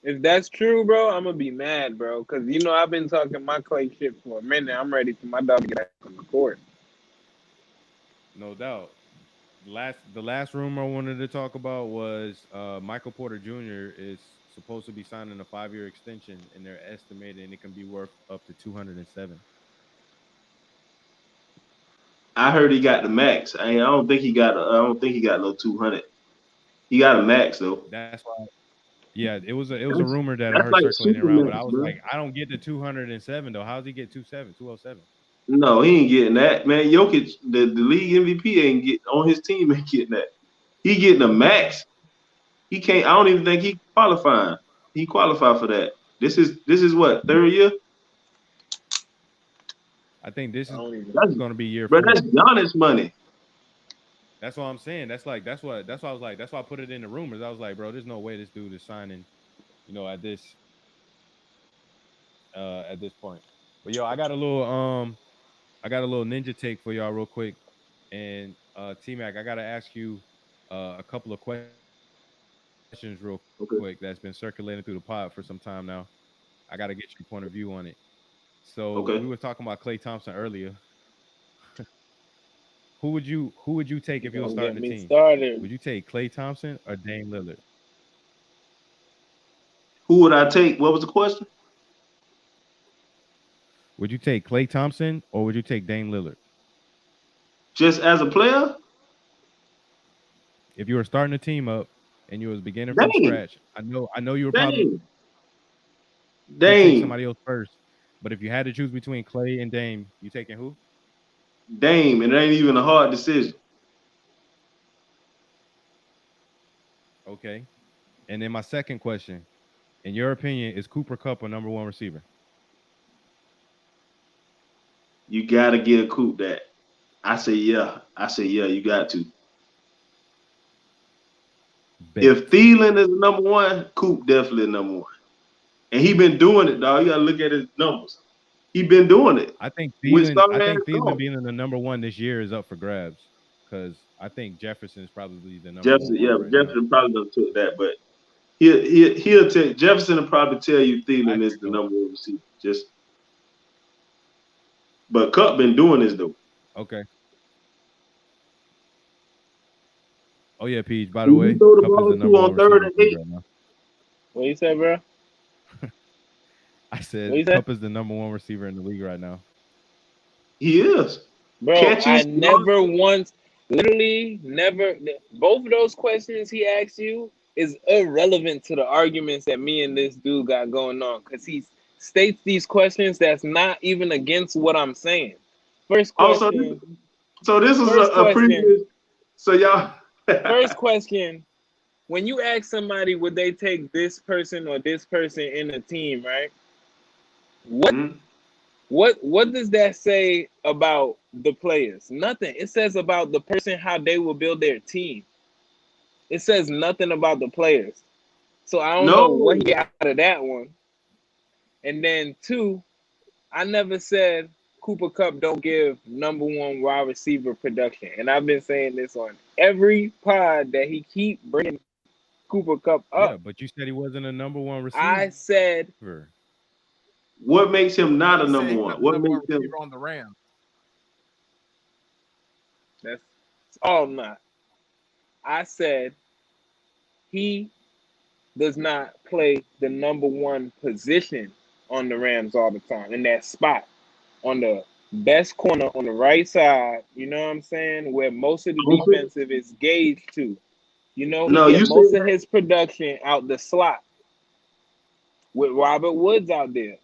If that's true, bro, I'm gonna be mad, bro. Cause you know I've been talking my Clay shit for a minute. I'm ready for my dog to get back on the court. No doubt. The last rumor I wanted to talk about was Michael Porter Jr. is supposed to be signing a 5-year extension, and they're estimating it can be worth up to 207. I heard he got the max. I don't think he got. I don't think he got no 200. He got a max though. That's why. Yeah, it was a rumor that I That's heard like circulating around, but I was bro. like, I don't get the 207 though. How does he get 207? No, he ain't getting that, man. Jokic, the league MVP, ain't get on his team. Ain't getting that. He getting a max. He can't. I don't even think he qualifying. He qualified for that. This is what, third year. I think this is That's going to be year 4. Bro, that's Giannis money. That's what I'm saying. That's why I was like, that's why I put it in the rumors. I was like, bro, there's no way this dude is signing, at this point. But yo, I got a little ninja take for y'all real quick. And T-Mac, I gotta ask you a couple of questions real quick that's been circulating through the pod for some time now. I gotta get your point of view on it. So we were talking about Klay Thompson earlier. Who would you take if you were starting the team? Would you take Klay Thompson or Dame Lillard? Who would I take? What was the question? Would you take Klay Thompson or would you take Dame Lillard? Just as a player? If you were starting a team up and you was beginning from scratch, I know you were probably take somebody else first. But if you had to choose between Klay and Dame, you taking who? Dame, and it ain't even a hard decision. Okay. And then my second question, in your opinion, is Cooper Kupp a number one receiver? You gotta give Coop that. I say yeah, you got to. Bet. If Thielen is number one, Coop definitely number one. And he been doing it, dog. You gotta look at his numbers. He been doing it. I think Thielen being the number one this year is up for grabs because I think Jefferson is probably the number one. Yeah, right Jefferson probably done took that, but he'll tell Jefferson will probably tell you Thielen is the number one receiver. But Kupp been doing this though. Okay. Oh yeah, Peach. By the way, Kupp is the number one receiver right now. What you say, bro? I said Kupp is the number one receiver in the league right now. He is. Bro, I never once, literally never, both of those questions he asked you is irrelevant to the arguments that me and this dude got going on because he states these questions that's not even against what I'm saying. First question. So this is a previous, so y'all. First question. When you ask somebody, would they take this person or this person in a team, right? What does that say about the players? Nothing. It says about the person, how they will build their team. It says nothing about the players. So I don't know what he got out of that one. And then 2, I never said Cooper Kupp don't give number one wide receiver production. And I've been saying this on every pod that he keep bringing Cooper Kupp up. Yeah, but you said he wasn't a number one receiver. I said... What makes him not a number one? What makes him on the Rams? That's all not. I said he does not play the number one position on the Rams all the time in that spot on the best corner on the right side. You know what I'm saying? Where most of the defensive is gauged to. You know, he gets most of his production out the slot with Robert Woods out there.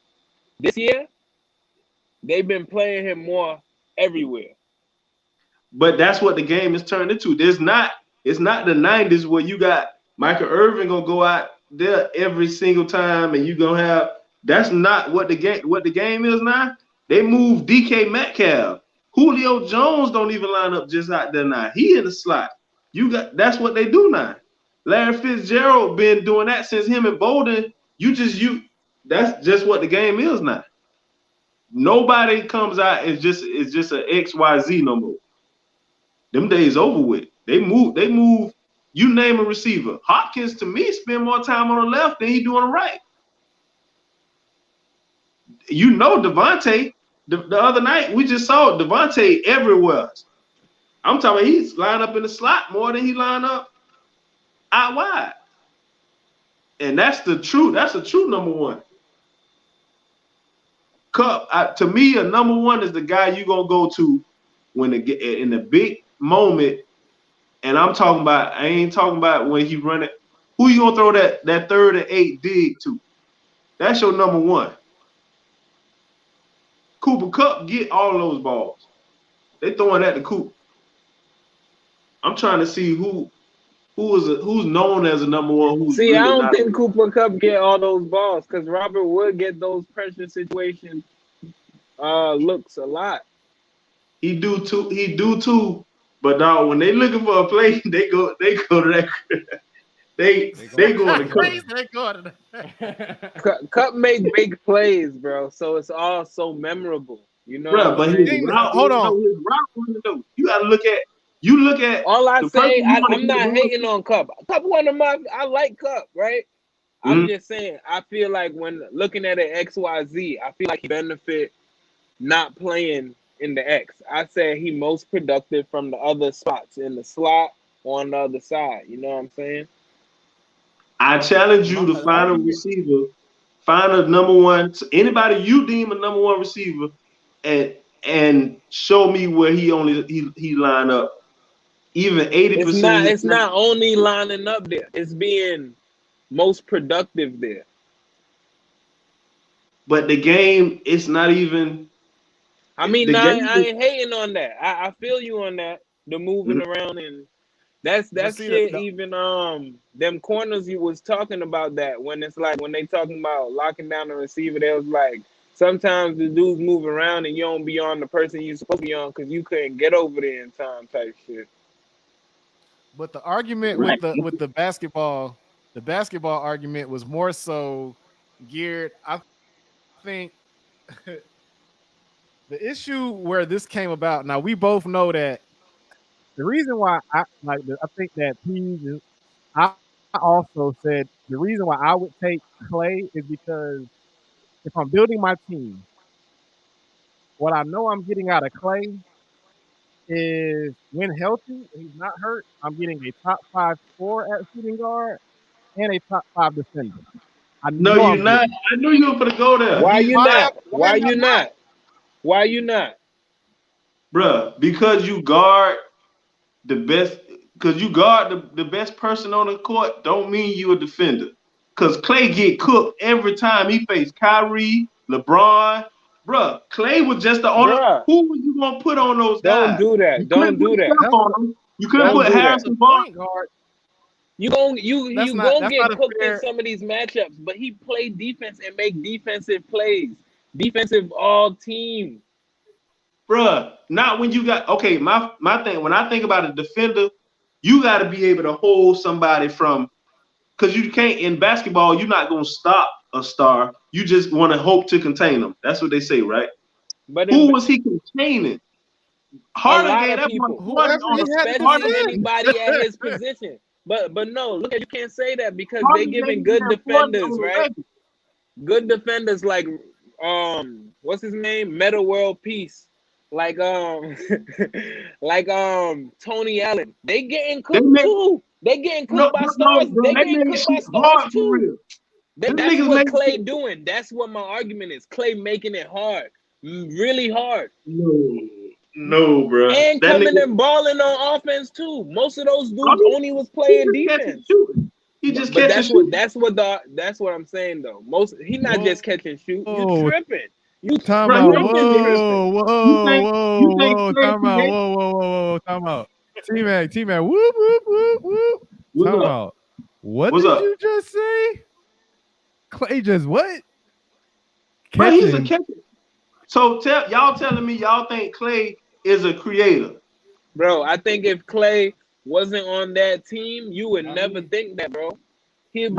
This year, they've been playing him more everywhere. But that's what the game is turned into. It's not the 90s where you got Michael Irvin gonna go out there every single time and you gonna have. That's not what the game is now. They move DK Metcalf. Julio Jones don't even line up just out there now. He in the slot. That's what they do now. Larry Fitzgerald been doing that since him and Bolden. That's just what the game is now. Nobody comes out it's just an XYZ no more. Them days over with. They move. You name a receiver. Hopkins, to me, spend more time on the left than he do on the right. You know Devontae, the other night, we just saw Devontae everywhere. I'm talking about he's lined up in the slot more than he lined up out wide. And that's a true number one. Cup, to me, a number one is the guy you're going to go to when in the big moment. And I ain't talking about when he run it. Who you going to throw that 3rd and 8 dig to? That's your number one. Cooper Kupp get all those balls. They throwing at the Coop. I'm trying to see who's known as a number one. I don't think Cooper Kupp get all those balls because Robert Wood get those pressure situation looks a lot. He do too. But now when they looking for a play, they go to that. They go to plays. They go to that. Kupp make big plays, bro. So it's all so memorable. You know. Bro, but hold on. You gotta look at. All I say, I'm not hating on Kupp. Kupp one of my. I like Kupp, right? Mm-hmm. I'm just saying. I feel like when looking at an XYZ, I feel like he benefit not playing in the X. I say he most productive from the other spots in the slot on the other side. You know what I'm saying? I challenge you to find a receiver, find a number one. Anybody you deem a number one receiver, and show me where he line up. Even 80%. It's not only lining up there. It's being most productive there. But the game, it's not even. I mean, I ain't hating on that. I feel you on that. The moving around and that's shit. Even them corners you was talking about that when it's like when they talking about locking down the receiver, they was like sometimes the dudes move around and you don't be on the person you supposed to be on because you couldn't get over there in time type shit. But the argument with the basketball argument was more so geared. I think the issue where this came about. Now we both know that the reason why I think that I also said the reason why I would take Clay is because if I'm building my team, what I know I'm getting out of Clay is when healthy, and he's not hurt, I'm getting a top 5 scorer at shooting guard and a top 5 defender. No, you're not. I knew you were going to go there. Why you not? Why you not? Why you not? Bruh, because you guard the best, because you guard the best person on the court don't mean you a defender. Because Clay get cooked every time he faced Kyrie, LeBron. Bruh, Clay was just the only. Who was you gonna put on those guys? Don't do that. Don't do that. You couldn't put Harrison Barnes. You gonna get cooked in some of these matchups, but he played defense and make defensive plays. Defensive all team. Bruh, not when you got my thing. When I think about a defender, you got to be able to hold somebody from, because you can't in basketball. You're not gonna stop a star. You just want to hope to contain them. That's what they say, right? But who was he containing? Harden gave that one. Especially anybody at his position. But no, look at you can't say that because they're giving good defenders, right? Good defenders like what's his name? Meta World Peace. Like Tony Allen. They getting cooked too. They getting cooked by stars. They getting cooked by stars too. That's what Clay doing. That's what my argument is. Clay making it hard. Really hard. No, bro. And coming and balling on offense too. Most of those dudes only was playing defense. He just that's what I'm saying though. He not just catch and shoot. You tripping. You time out. Whoa. Time out. T-Mac. Whoop. Time out. What did you just say? Clay just what? Bro, he's a catcher. So y'all telling me y'all think Clay is a creator? Bro, I think if Clay wasn't on that team, you would never think that, bro. If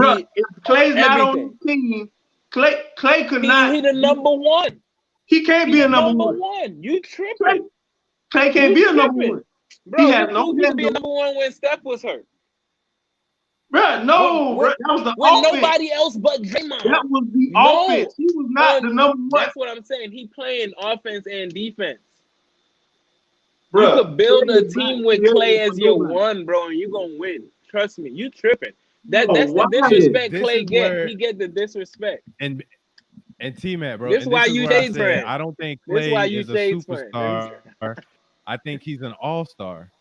Clay's not on the team, Clay could not. He the number one. He can't be a number one. You tripping. Clay can't be a number one. Bro, He had no who used to be handle. number one when Steph was hurt? Bro, no, bro. That was the when offense. Nobody else but Draymond. That was the offense. He was not the number one. That's what I'm saying. He playing offense and defense. Bro, you could build Clay a team with Clay as your nobody. one, bro, and you're going to win. Trust me. You tripping. That's why? the disrespect This Clay is get. where- He get the disrespect. And T-Mac, bro. This and why is you where I shades said, friend. I don't think This Clay why you is a shades friend. superstar. I think he's an all-star.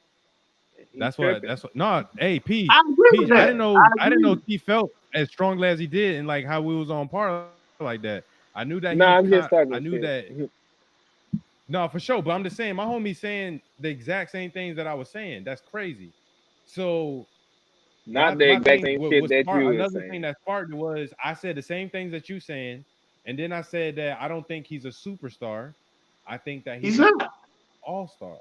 That's tripping. what. No, hey, P. I agree with that. I didn't know T felt as strongly as he did, and like how we was on par like that. I knew that. I'm just talking. I knew that. No, for sure. But I'm just saying, my homie's saying the exact same things that I was saying. That's crazy. So, Not the exact same shit that you were another saying. thing that sparked was I said the same things that you saying, and then I said that I don't think he's a superstar. I think that he's not all-star.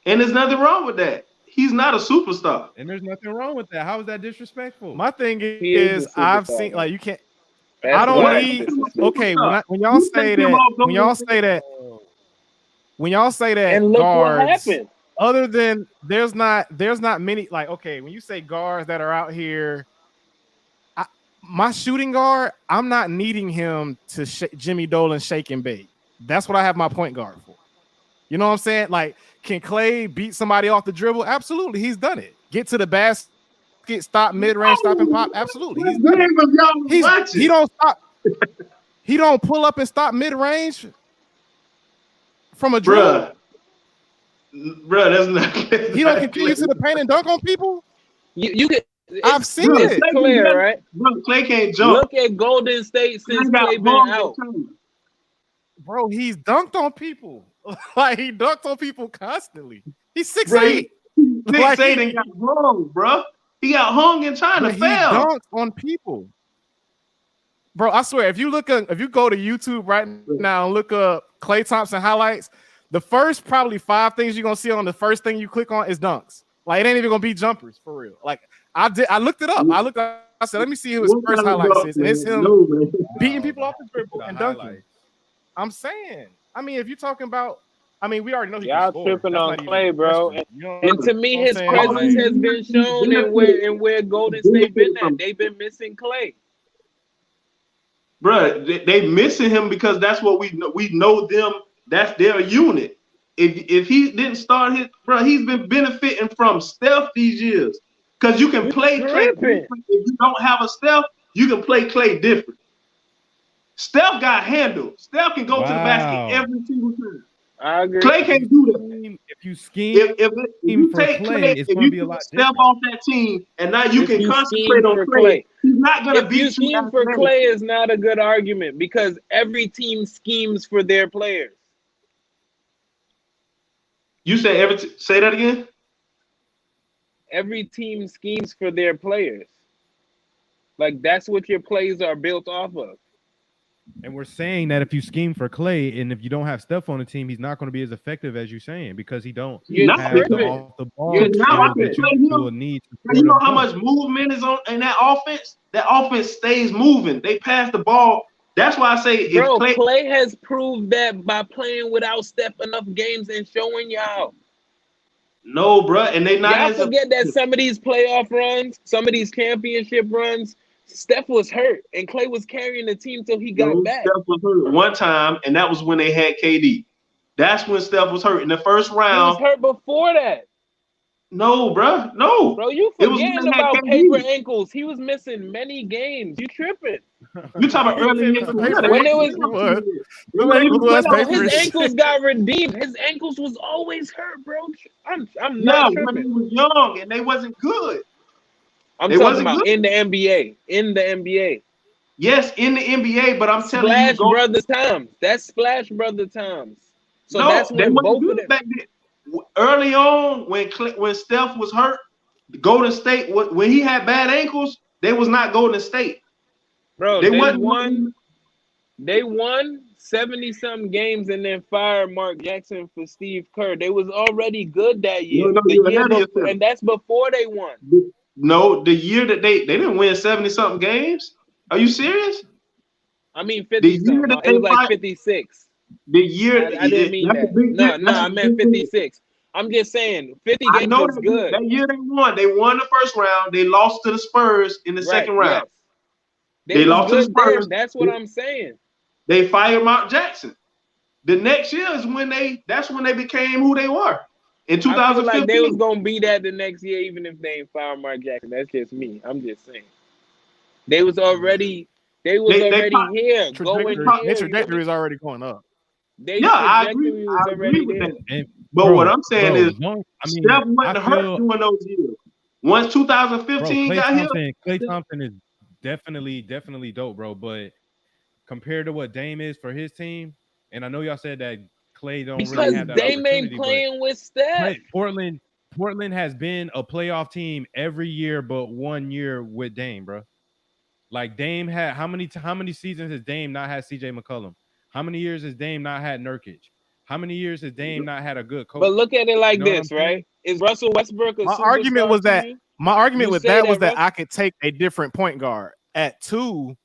And there's nothing wrong with that. He's not a superstar. And there's nothing wrong with that. How is that disrespectful? My thing is I've seen, man. like, you can't. That's I don't why need. it's disrespectful. Okay, when y'all say that, And look guards, what happened. other than there's not many, like, okay, when you say guards that are out here, my shooting guard, I'm not needing him to Jimmy Dolan shake and bake. That's what I have my point guard for. You know what I'm saying? Like, can Clay beat somebody off the dribble? Absolutely, he's done it. Get to the basket, stop mid-range, stop and pop. Absolutely, he's done it. He don't stop. He don't pull up and stop mid-range from a dribble. Bruh, that's not. He don't continue to the paint and dunk on people. You get. I've seen it. Clear, right? Bro, Clay can't jump. Look at Golden State since Clay been out. Bro, he's dunked on people. Like, he dunked on people constantly. He's 6'8". 6'8" and got hung, bro. He got hung and trying to fail. He dunked on people. Bro, I swear, if you go to YouTube right now and look up Klay Thompson highlights, the first probably 5 things you're gonna see on the first thing you click on is dunks. Like, it ain't even gonna be jumpers for real. Like, I looked it up. I said, let me see who his first highlights is, and it's him beating people off the dribble and dunking. I'm saying, I mean, if you're talking about, I mean, we already know y'all tripping on Clay, bro. And to me, his presence has been shown in where Golden State been at. They've been missing Clay. Bro, they missing him because that's what we know. We know them. That's their unit. If he didn't start his, bro, he's been benefiting from Steph these years. Because you can play Clay different. If you don't have a Steph, you can play Clay different. Steph got handled. Steph can go to the basket every single time. I agree. Clay can't do that. If you scheme, if you take Clay, if you take Steph off that team, and now you can concentrate on Clay, he's not going to beat you. Scheme for Clay is not a good argument because every team schemes for their players. You say say that again? Every team schemes for their players. Like, that's what your plays are built off of. And we're saying that if you scheme for Clay and if you don't have Steph on the team, he's not going to be as effective as you're saying because he don't have the off the ball that you will need. You know how much movement is on in that offense? That offense stays moving. They pass the ball. That's why I say Clay has proved that by playing without Steph enough games and showing y'all. No, bro, and they not. Y'all forget that some of these playoff runs, some of these championship runs, Steph was hurt and Clay was carrying the team till he got back. Steph was hurt one time, and that was when they had KD. That's when Steph was hurt in the first round. He was hurt before that. No, bro, no. Bro, you forgetting about paper ankles. He was missing many games. You tripping? You talking about early when it was his ankles got redeemed. His ankles was always hurt, bro. I'm not tripping. When he was young and they wasn't good. I'm talking about in the NBA. In the NBA. Yes, in the NBA, but I'm telling you, Splash Brother times. That's Splash Brother times. So no, that's when both of them. Back then. Early on, when Steph was hurt, Golden State, when he had bad ankles, they was not Golden State. Bro, they won 70-something games and then fired Mark Jackson for Steve Kerr. They was already good that year. And that's before they won. No, the year that they didn't win 70-something games. Are you serious? I mean 50-something. It was like 56. The year I didn't mean that. No, I meant 56. I'm just saying, 50 I games know is good. that year they won. They won the first round. They lost to the Spurs in the second round. Yes. They lost to the was good Spurs. then. That's what I'm saying. They fired Mark Jackson. The next year is that's when they became who they were. In 2015. I feel like they was gonna be that the next year, even if they ain't fired Mark Jackson. That's just me. I'm just saying. They was already here, going here. Their trajectory is already going up. I agree. I agree with that. But what I'm saying is, Steph wasn't hurt during those years. Once 2015 got here, Klay Thompson is definitely dope, bro. But compared to what Dame is for his team, and I know y'all said that Klay don't really have that opportunity. Because Dame ain't playing with Steph. Portland has been a playoff team every year, but 1 year with Dame, bro. Like Dame had how many seasons has Dame not had CJ McCollum? How many years has Dame not had Nurkic? How many years has Dame not had a good coach? But look at it like this, right? Is Russell Westbrook a my superstar argument was that team? my argument with that was that I could take a different point guard. At 2,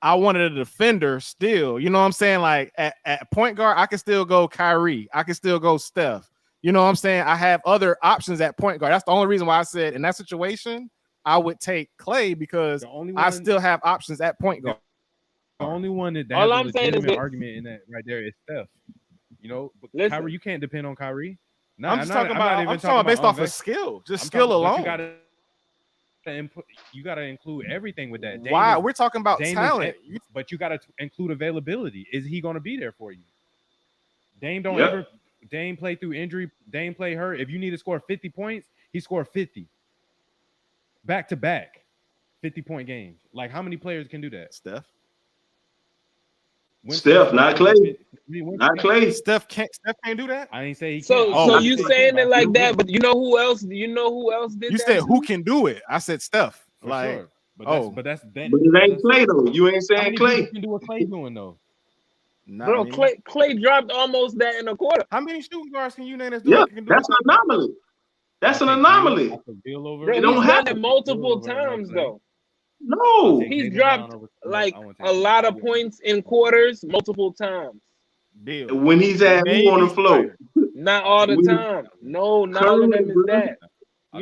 I wanted a defender still. You know what I'm saying? Like at point guard, I can still go Kyrie. I can still go Steph. You know what I'm saying? I have other options at point guard. That's the only reason why I said in that situation, I would take Klay because I still have options at point guard. The only one that has a legitimate argument in that right there is Steph. You know, but Kyrie, you can't depend on Kyrie. No, I'm talking about based off of skill, just skill alone. You gotta include everything with that. Why? We're talking about talent, but you gotta include availability. Is he gonna be there for you? Dame play through injury. Dame play hurt. If you need to score 50 points, he scored 50 back to back, 50-point games. Like how many players can do that? Steph, not Klay. Not Klay. Steph can't do that. I ain't say he can't. So you saying it like that, but you know who else? You know who else did? You said who can do it? I said Steph. For sure. But it ain't Klay though. You ain't saying Klay. Can do what Klay doing though. Bro, Klay dropped almost that in a quarter. How many shooting guards can you name that's doing? Yeah, that's an anomaly. That's an anomaly. Bro, he's done it multiple times though. No, he's dropped like a lot of points in quarters multiple times. Deal. When he's at who on the floor? Not all the time. No, not all of them is that.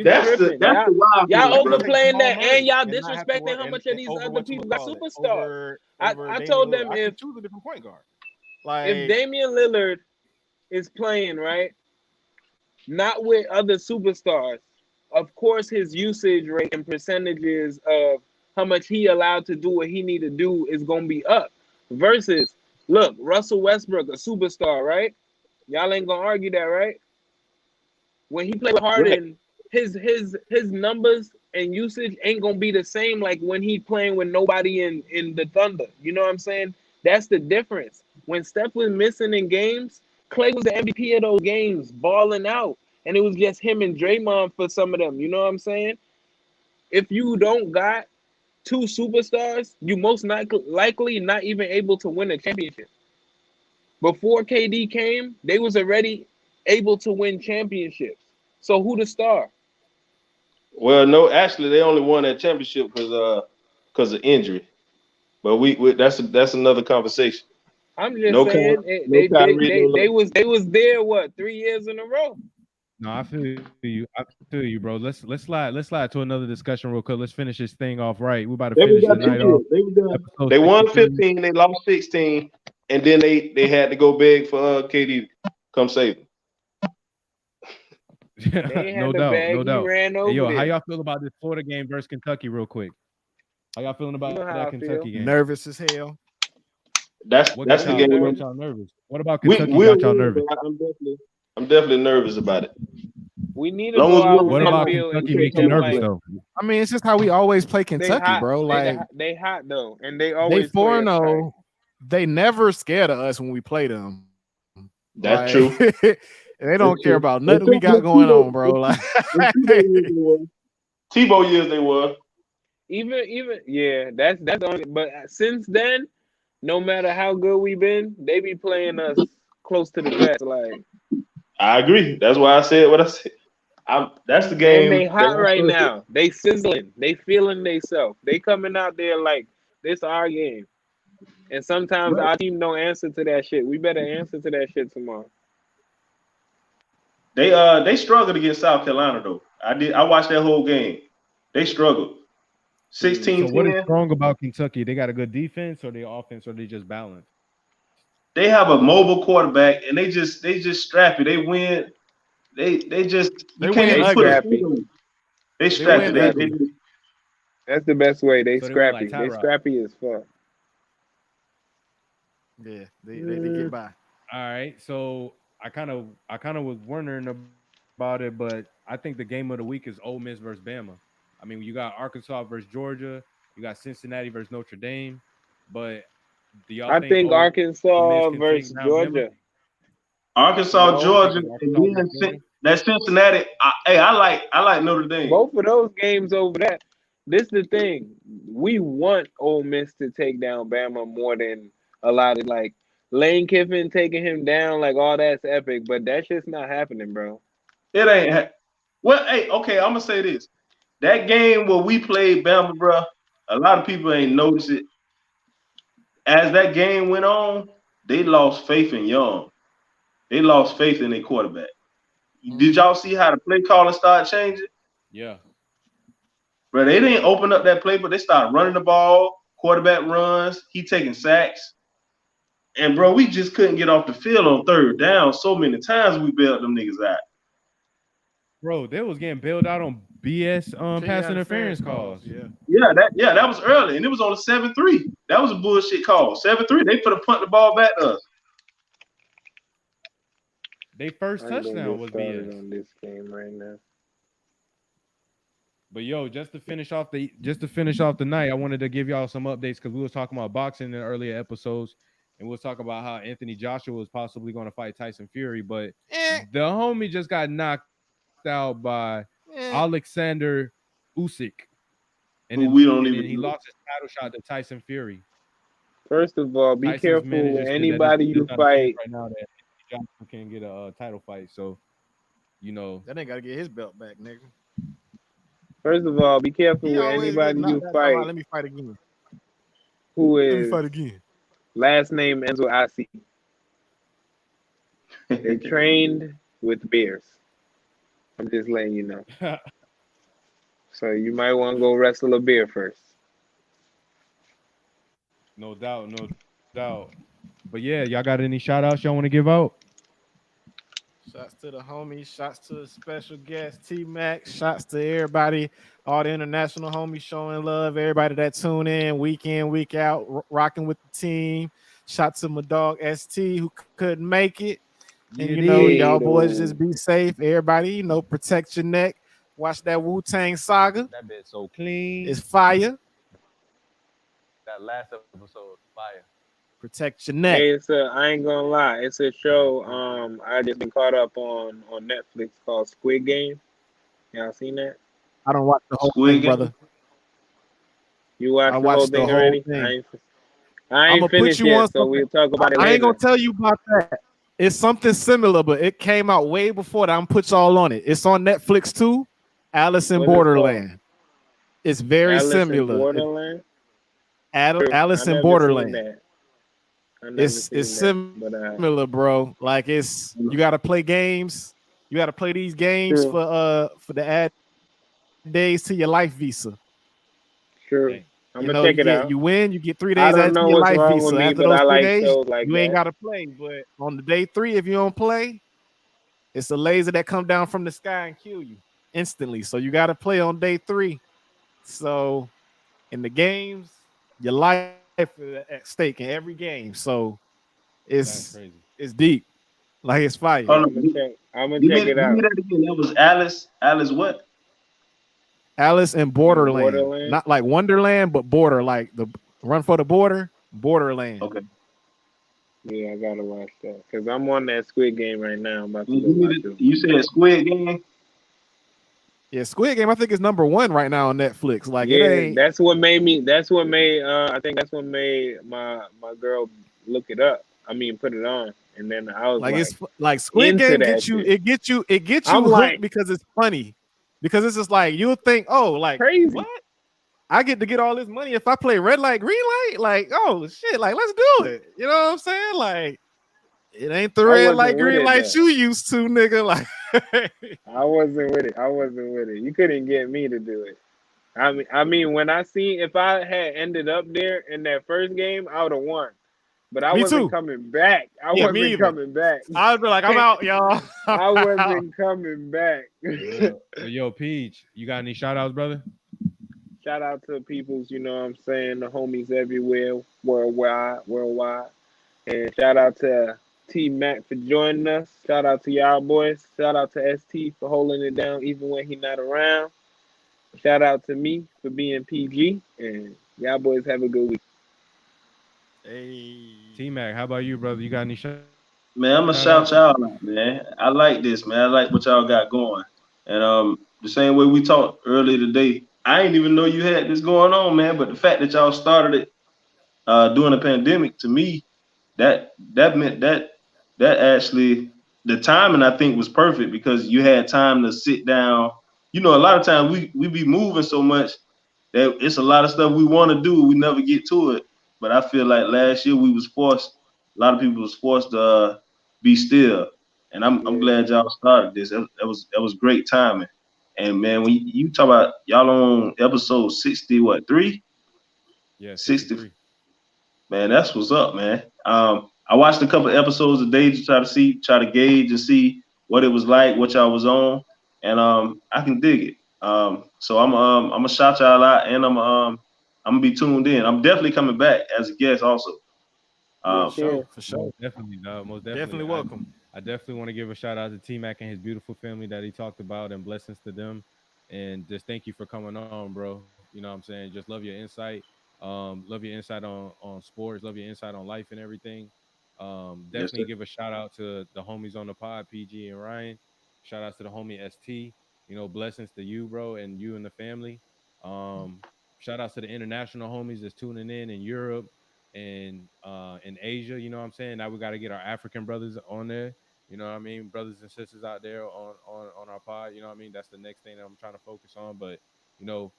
That's the wild. Y'all overplaying that, and y'all disrespecting how much of these other people got superstars. I told them if choose a different point guard. If Damian Lillard is playing right, not with other superstars, of course his usage rate and percentages of how much he allowed to do what he need to do is gonna be up. Versus, look, Russell Westbrook, a superstar, right? Y'all ain't gonna argue that, right? When he played with Harden, his numbers and usage ain't gonna be the same like when he playing with nobody in the Thunder. You know what I'm saying? That's the difference. When Steph was missing in games, Klay was the MVP of those games, balling out. And it was just him and Draymond for some of them. You know what I'm saying? If you don't got 2 superstars, you most likely not even able to win a championship. Before KD came, they was already able to win championships. So who the star? Well, no, actually, they only won that championship because of injury. But we that's another conversation. I'm just saying they was there 3 years in a row. No, I feel you, bro. Let's slide to another discussion real quick. Let's finish this thing off right. We're about to finish the night off. They won 15, they lost 16, and then they had to go beg for KD come save them. No doubt. Hey, yo, how y'all feel about this Florida game versus Kentucky real quick? How y'all feeling about that Kentucky game? Nervous as hell. That's the game. What got y'all nervous? What about Kentucky got y'all nervous? I'm definitely nervous about it. We need to go out. What about Kentucky making nervous though? I mean, it's just how we always play Kentucky, bro. Like they hot though, and they always 4-0. They never scared of us when we play them. That's true. They don't care about nothing we got going on, bro. Like Tebow years they were. Even yeah, that's the only. But since then, no matter how good we been, they be playing us close to the best. Like I agree. That's why I said what I said. That's the game. And they hot right now. They sizzling. They feeling themselves. They coming out there like this our game. And sometimes our team don't answer to that shit. We better answer to that shit tomorrow. They struggled against South Carolina though. I watched that whole game. They struggled. 16-10. So what is strong about Kentucky? They got a good defense, or their offense, or they just balanced? They have a mobile quarterback, and they just strappy. They win. They just you can't even put a field. They strappy. That's the best way. They So scrappy. They scrappy as fuck. Yeah, they get by. All right. So I kind of was wondering about it, but I think the game of the week is Ole Miss versus Bama. I mean, you got Arkansas versus Georgia, you got Cincinnati versus Notre Dame, but do y'all think Arkansas versus Georgia? Arkansas, Georgia, and then that Cincinnati. I like Notre Dame. Both of those games over that. This is the thing. We want Ole Miss to take down Bama more than a lot of like Lane Kiffin taking him down. Like all that's epic, but that's just not happening, bro. It ain't. Well, hey, okay. I'm gonna say this. That game where we played Bama, bro. A lot of people ain't noticed it. As that game went on, they lost faith in Young. They lost faith in their quarterback. Did y'all see how the play calling started changing? Yeah. Bro, they didn't open up that play, but they started running the ball, quarterback runs, he taking sacks. And, bro, we just couldn't get off the field on third down. So many times we bailed them niggas out. Bro, they was getting bailed out on BS pass interference calls. Yeah, that was early, and it was on a 7-3. That was a bullshit call. 7-3. They put a punt the ball back to us. They first touchdown was BS on this game right now. But yo, just to finish off the night, I wanted to give y'all some updates because we was talking about boxing in earlier episodes, and we'll talk about how Anthony Joshua was possibly going to fight Tyson Fury, but the homie just got knocked out by Alexander Usyk, and then he lost his title shot to Tyson Fury. First of all, be careful with anybody you fight. Right now that Joshua can get a title fight, so you know that ain't got to get his belt back, nigga. First of all, be careful with anybody you fight. Let me fight again. Let me fight again. Last name ends with IC. They trained with bears. I'm just letting you know. So you might want to go wrestle a bear first. No doubt. But yeah, y'all got any shout outs y'all want to give out? Shots to the homies, shots to the special guest T-Mac, shots to everybody, all the international homies showing love, everybody that tune in week out, rocking with the team. Shout to my dog ST who couldn't make it. And y'all boys just be safe. Everybody, protect your neck. Watch that Wu-Tang Saga. That bit's so clean. It's fire. That last episode, fire. Protect your neck. Hey, I ain't gonna lie. It's a show I just been caught up on Netflix called Squid Game. Y'all seen that? I don't watch the whole thing, brother. You watched the whole thing already? I ain't finished yet, so we'll talk about it later. I ain't gonna tell you about that. It's something similar, but it came out way before that. I'm put y'all on it. It's on Netflix too. Alice in Borderland. It's very similar. Borderland? Alice in Borderland. It's similar, bro. Like you gotta play games. You gotta play these games for the add days to your life visa. Sure. I'm gonna check it out. You win, you get 3 days after your life visa. After those 3 days, you ain't gotta play. But on the day 3, if you don't play, it's a laser that come down from the sky and kill you instantly. So you gotta play on day 3. So in the games, your life is at stake in every game. So it's deep. Like it's fire. I'm gonna check it out. That was Alice. Alice what? Alice in Borderland. Not like Wonderland, but border, like the Run for the Border, Borderland. Okay. Yeah, I gotta watch that because I'm on that Squid Game right now. I'm about to watch it. You said Squid Game? Yeah, Squid Game. I think is number 1 right now on Netflix. Like, that's what made me. That's what made. I think that's what made my girl look it up. I mean, put it on, and then I was like it's like Squid Game gets you. It gets you hooked because it's funny. Because it's just like you'll think, oh, like crazy. What? I get all this money if I play red light, green light. Like, oh shit, like let's do it. You know what I'm saying? Like, it ain't the red light, green light you used to, nigga. Like, I wasn't with it. You couldn't get me to do it. I mean, when I seen if I had ended up there in that first game, I would have won. But I Me wasn't too. coming back. I Yeah, me wasn't either. coming back. I'd be like, I'm out, y'all. I wasn't coming back. But yo, Peach, you got any shout outs, brother? Shout out to peoples, you know what I'm saying, the homies everywhere, worldwide. And shout out to T Mac for joining us. Shout out to y'all boys. Shout out to ST for holding it down even when he not around. Shout out to me for being PG. And y'all boys have a good week. Hey. T Mac, how about you, brother? You got any shout Man, I'm gonna shout outs? y'all out, man. I like this, man. I like what y'all got going. And the same way we talked earlier today, I didn't even know you had this going on, man. But the fact that y'all started it during the pandemic, to me, that meant that actually the timing I think was perfect because you had time to sit down. You know, a lot of times we be moving so much that it's a lot of stuff we want to do, we never get to it. But I feel like last year we was forced. A lot of people was forced to be still, and I'm Yeah. glad y'all started this. That was great timing. And man, when you talk about y'all on episode 60, what 3? Yeah, 60. 63. Man, that's what's up, man. I watched a couple episodes a day to try to gauge and see what it was like, what y'all was on, and I can dig it. So I'm gonna shout y'all out, and I'm gonna be tuned in. I'm definitely coming back as a guest also. Yeah, Um, sure. For sure. Most definitely, dog. Most definitely. Definitely welcome. I definitely want to give a shout out to T Mac and his beautiful family that he talked about, and blessings to them. And just thank you for coming on, bro. You know what I'm saying? Just love your insight. Love your insight on sports. Love your insight on life and everything. yes, Definitely sir. give a shout out to the homies on the pod, PG and Ryan. Shout outs to the homie ST. You know, blessings to you, bro, and you and the family. Um, Shout outs to the international homies that's tuning in Europe and in Asia. You know what I'm saying? Now we got to get our African brothers on there. You know what I mean? Brothers and sisters out there on our pod. You know what I mean? That's the next thing that I'm trying to focus on. But you know,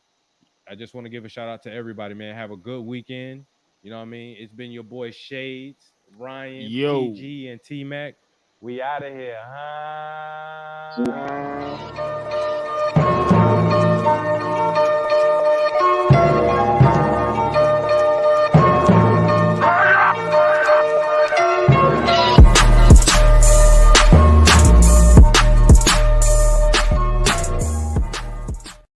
I just want to give a shout out to everybody, man. Have a good weekend. You know what I mean? It's been your boy Shades, Ryan, Yo. PG, and T Mac. We out of here, huh?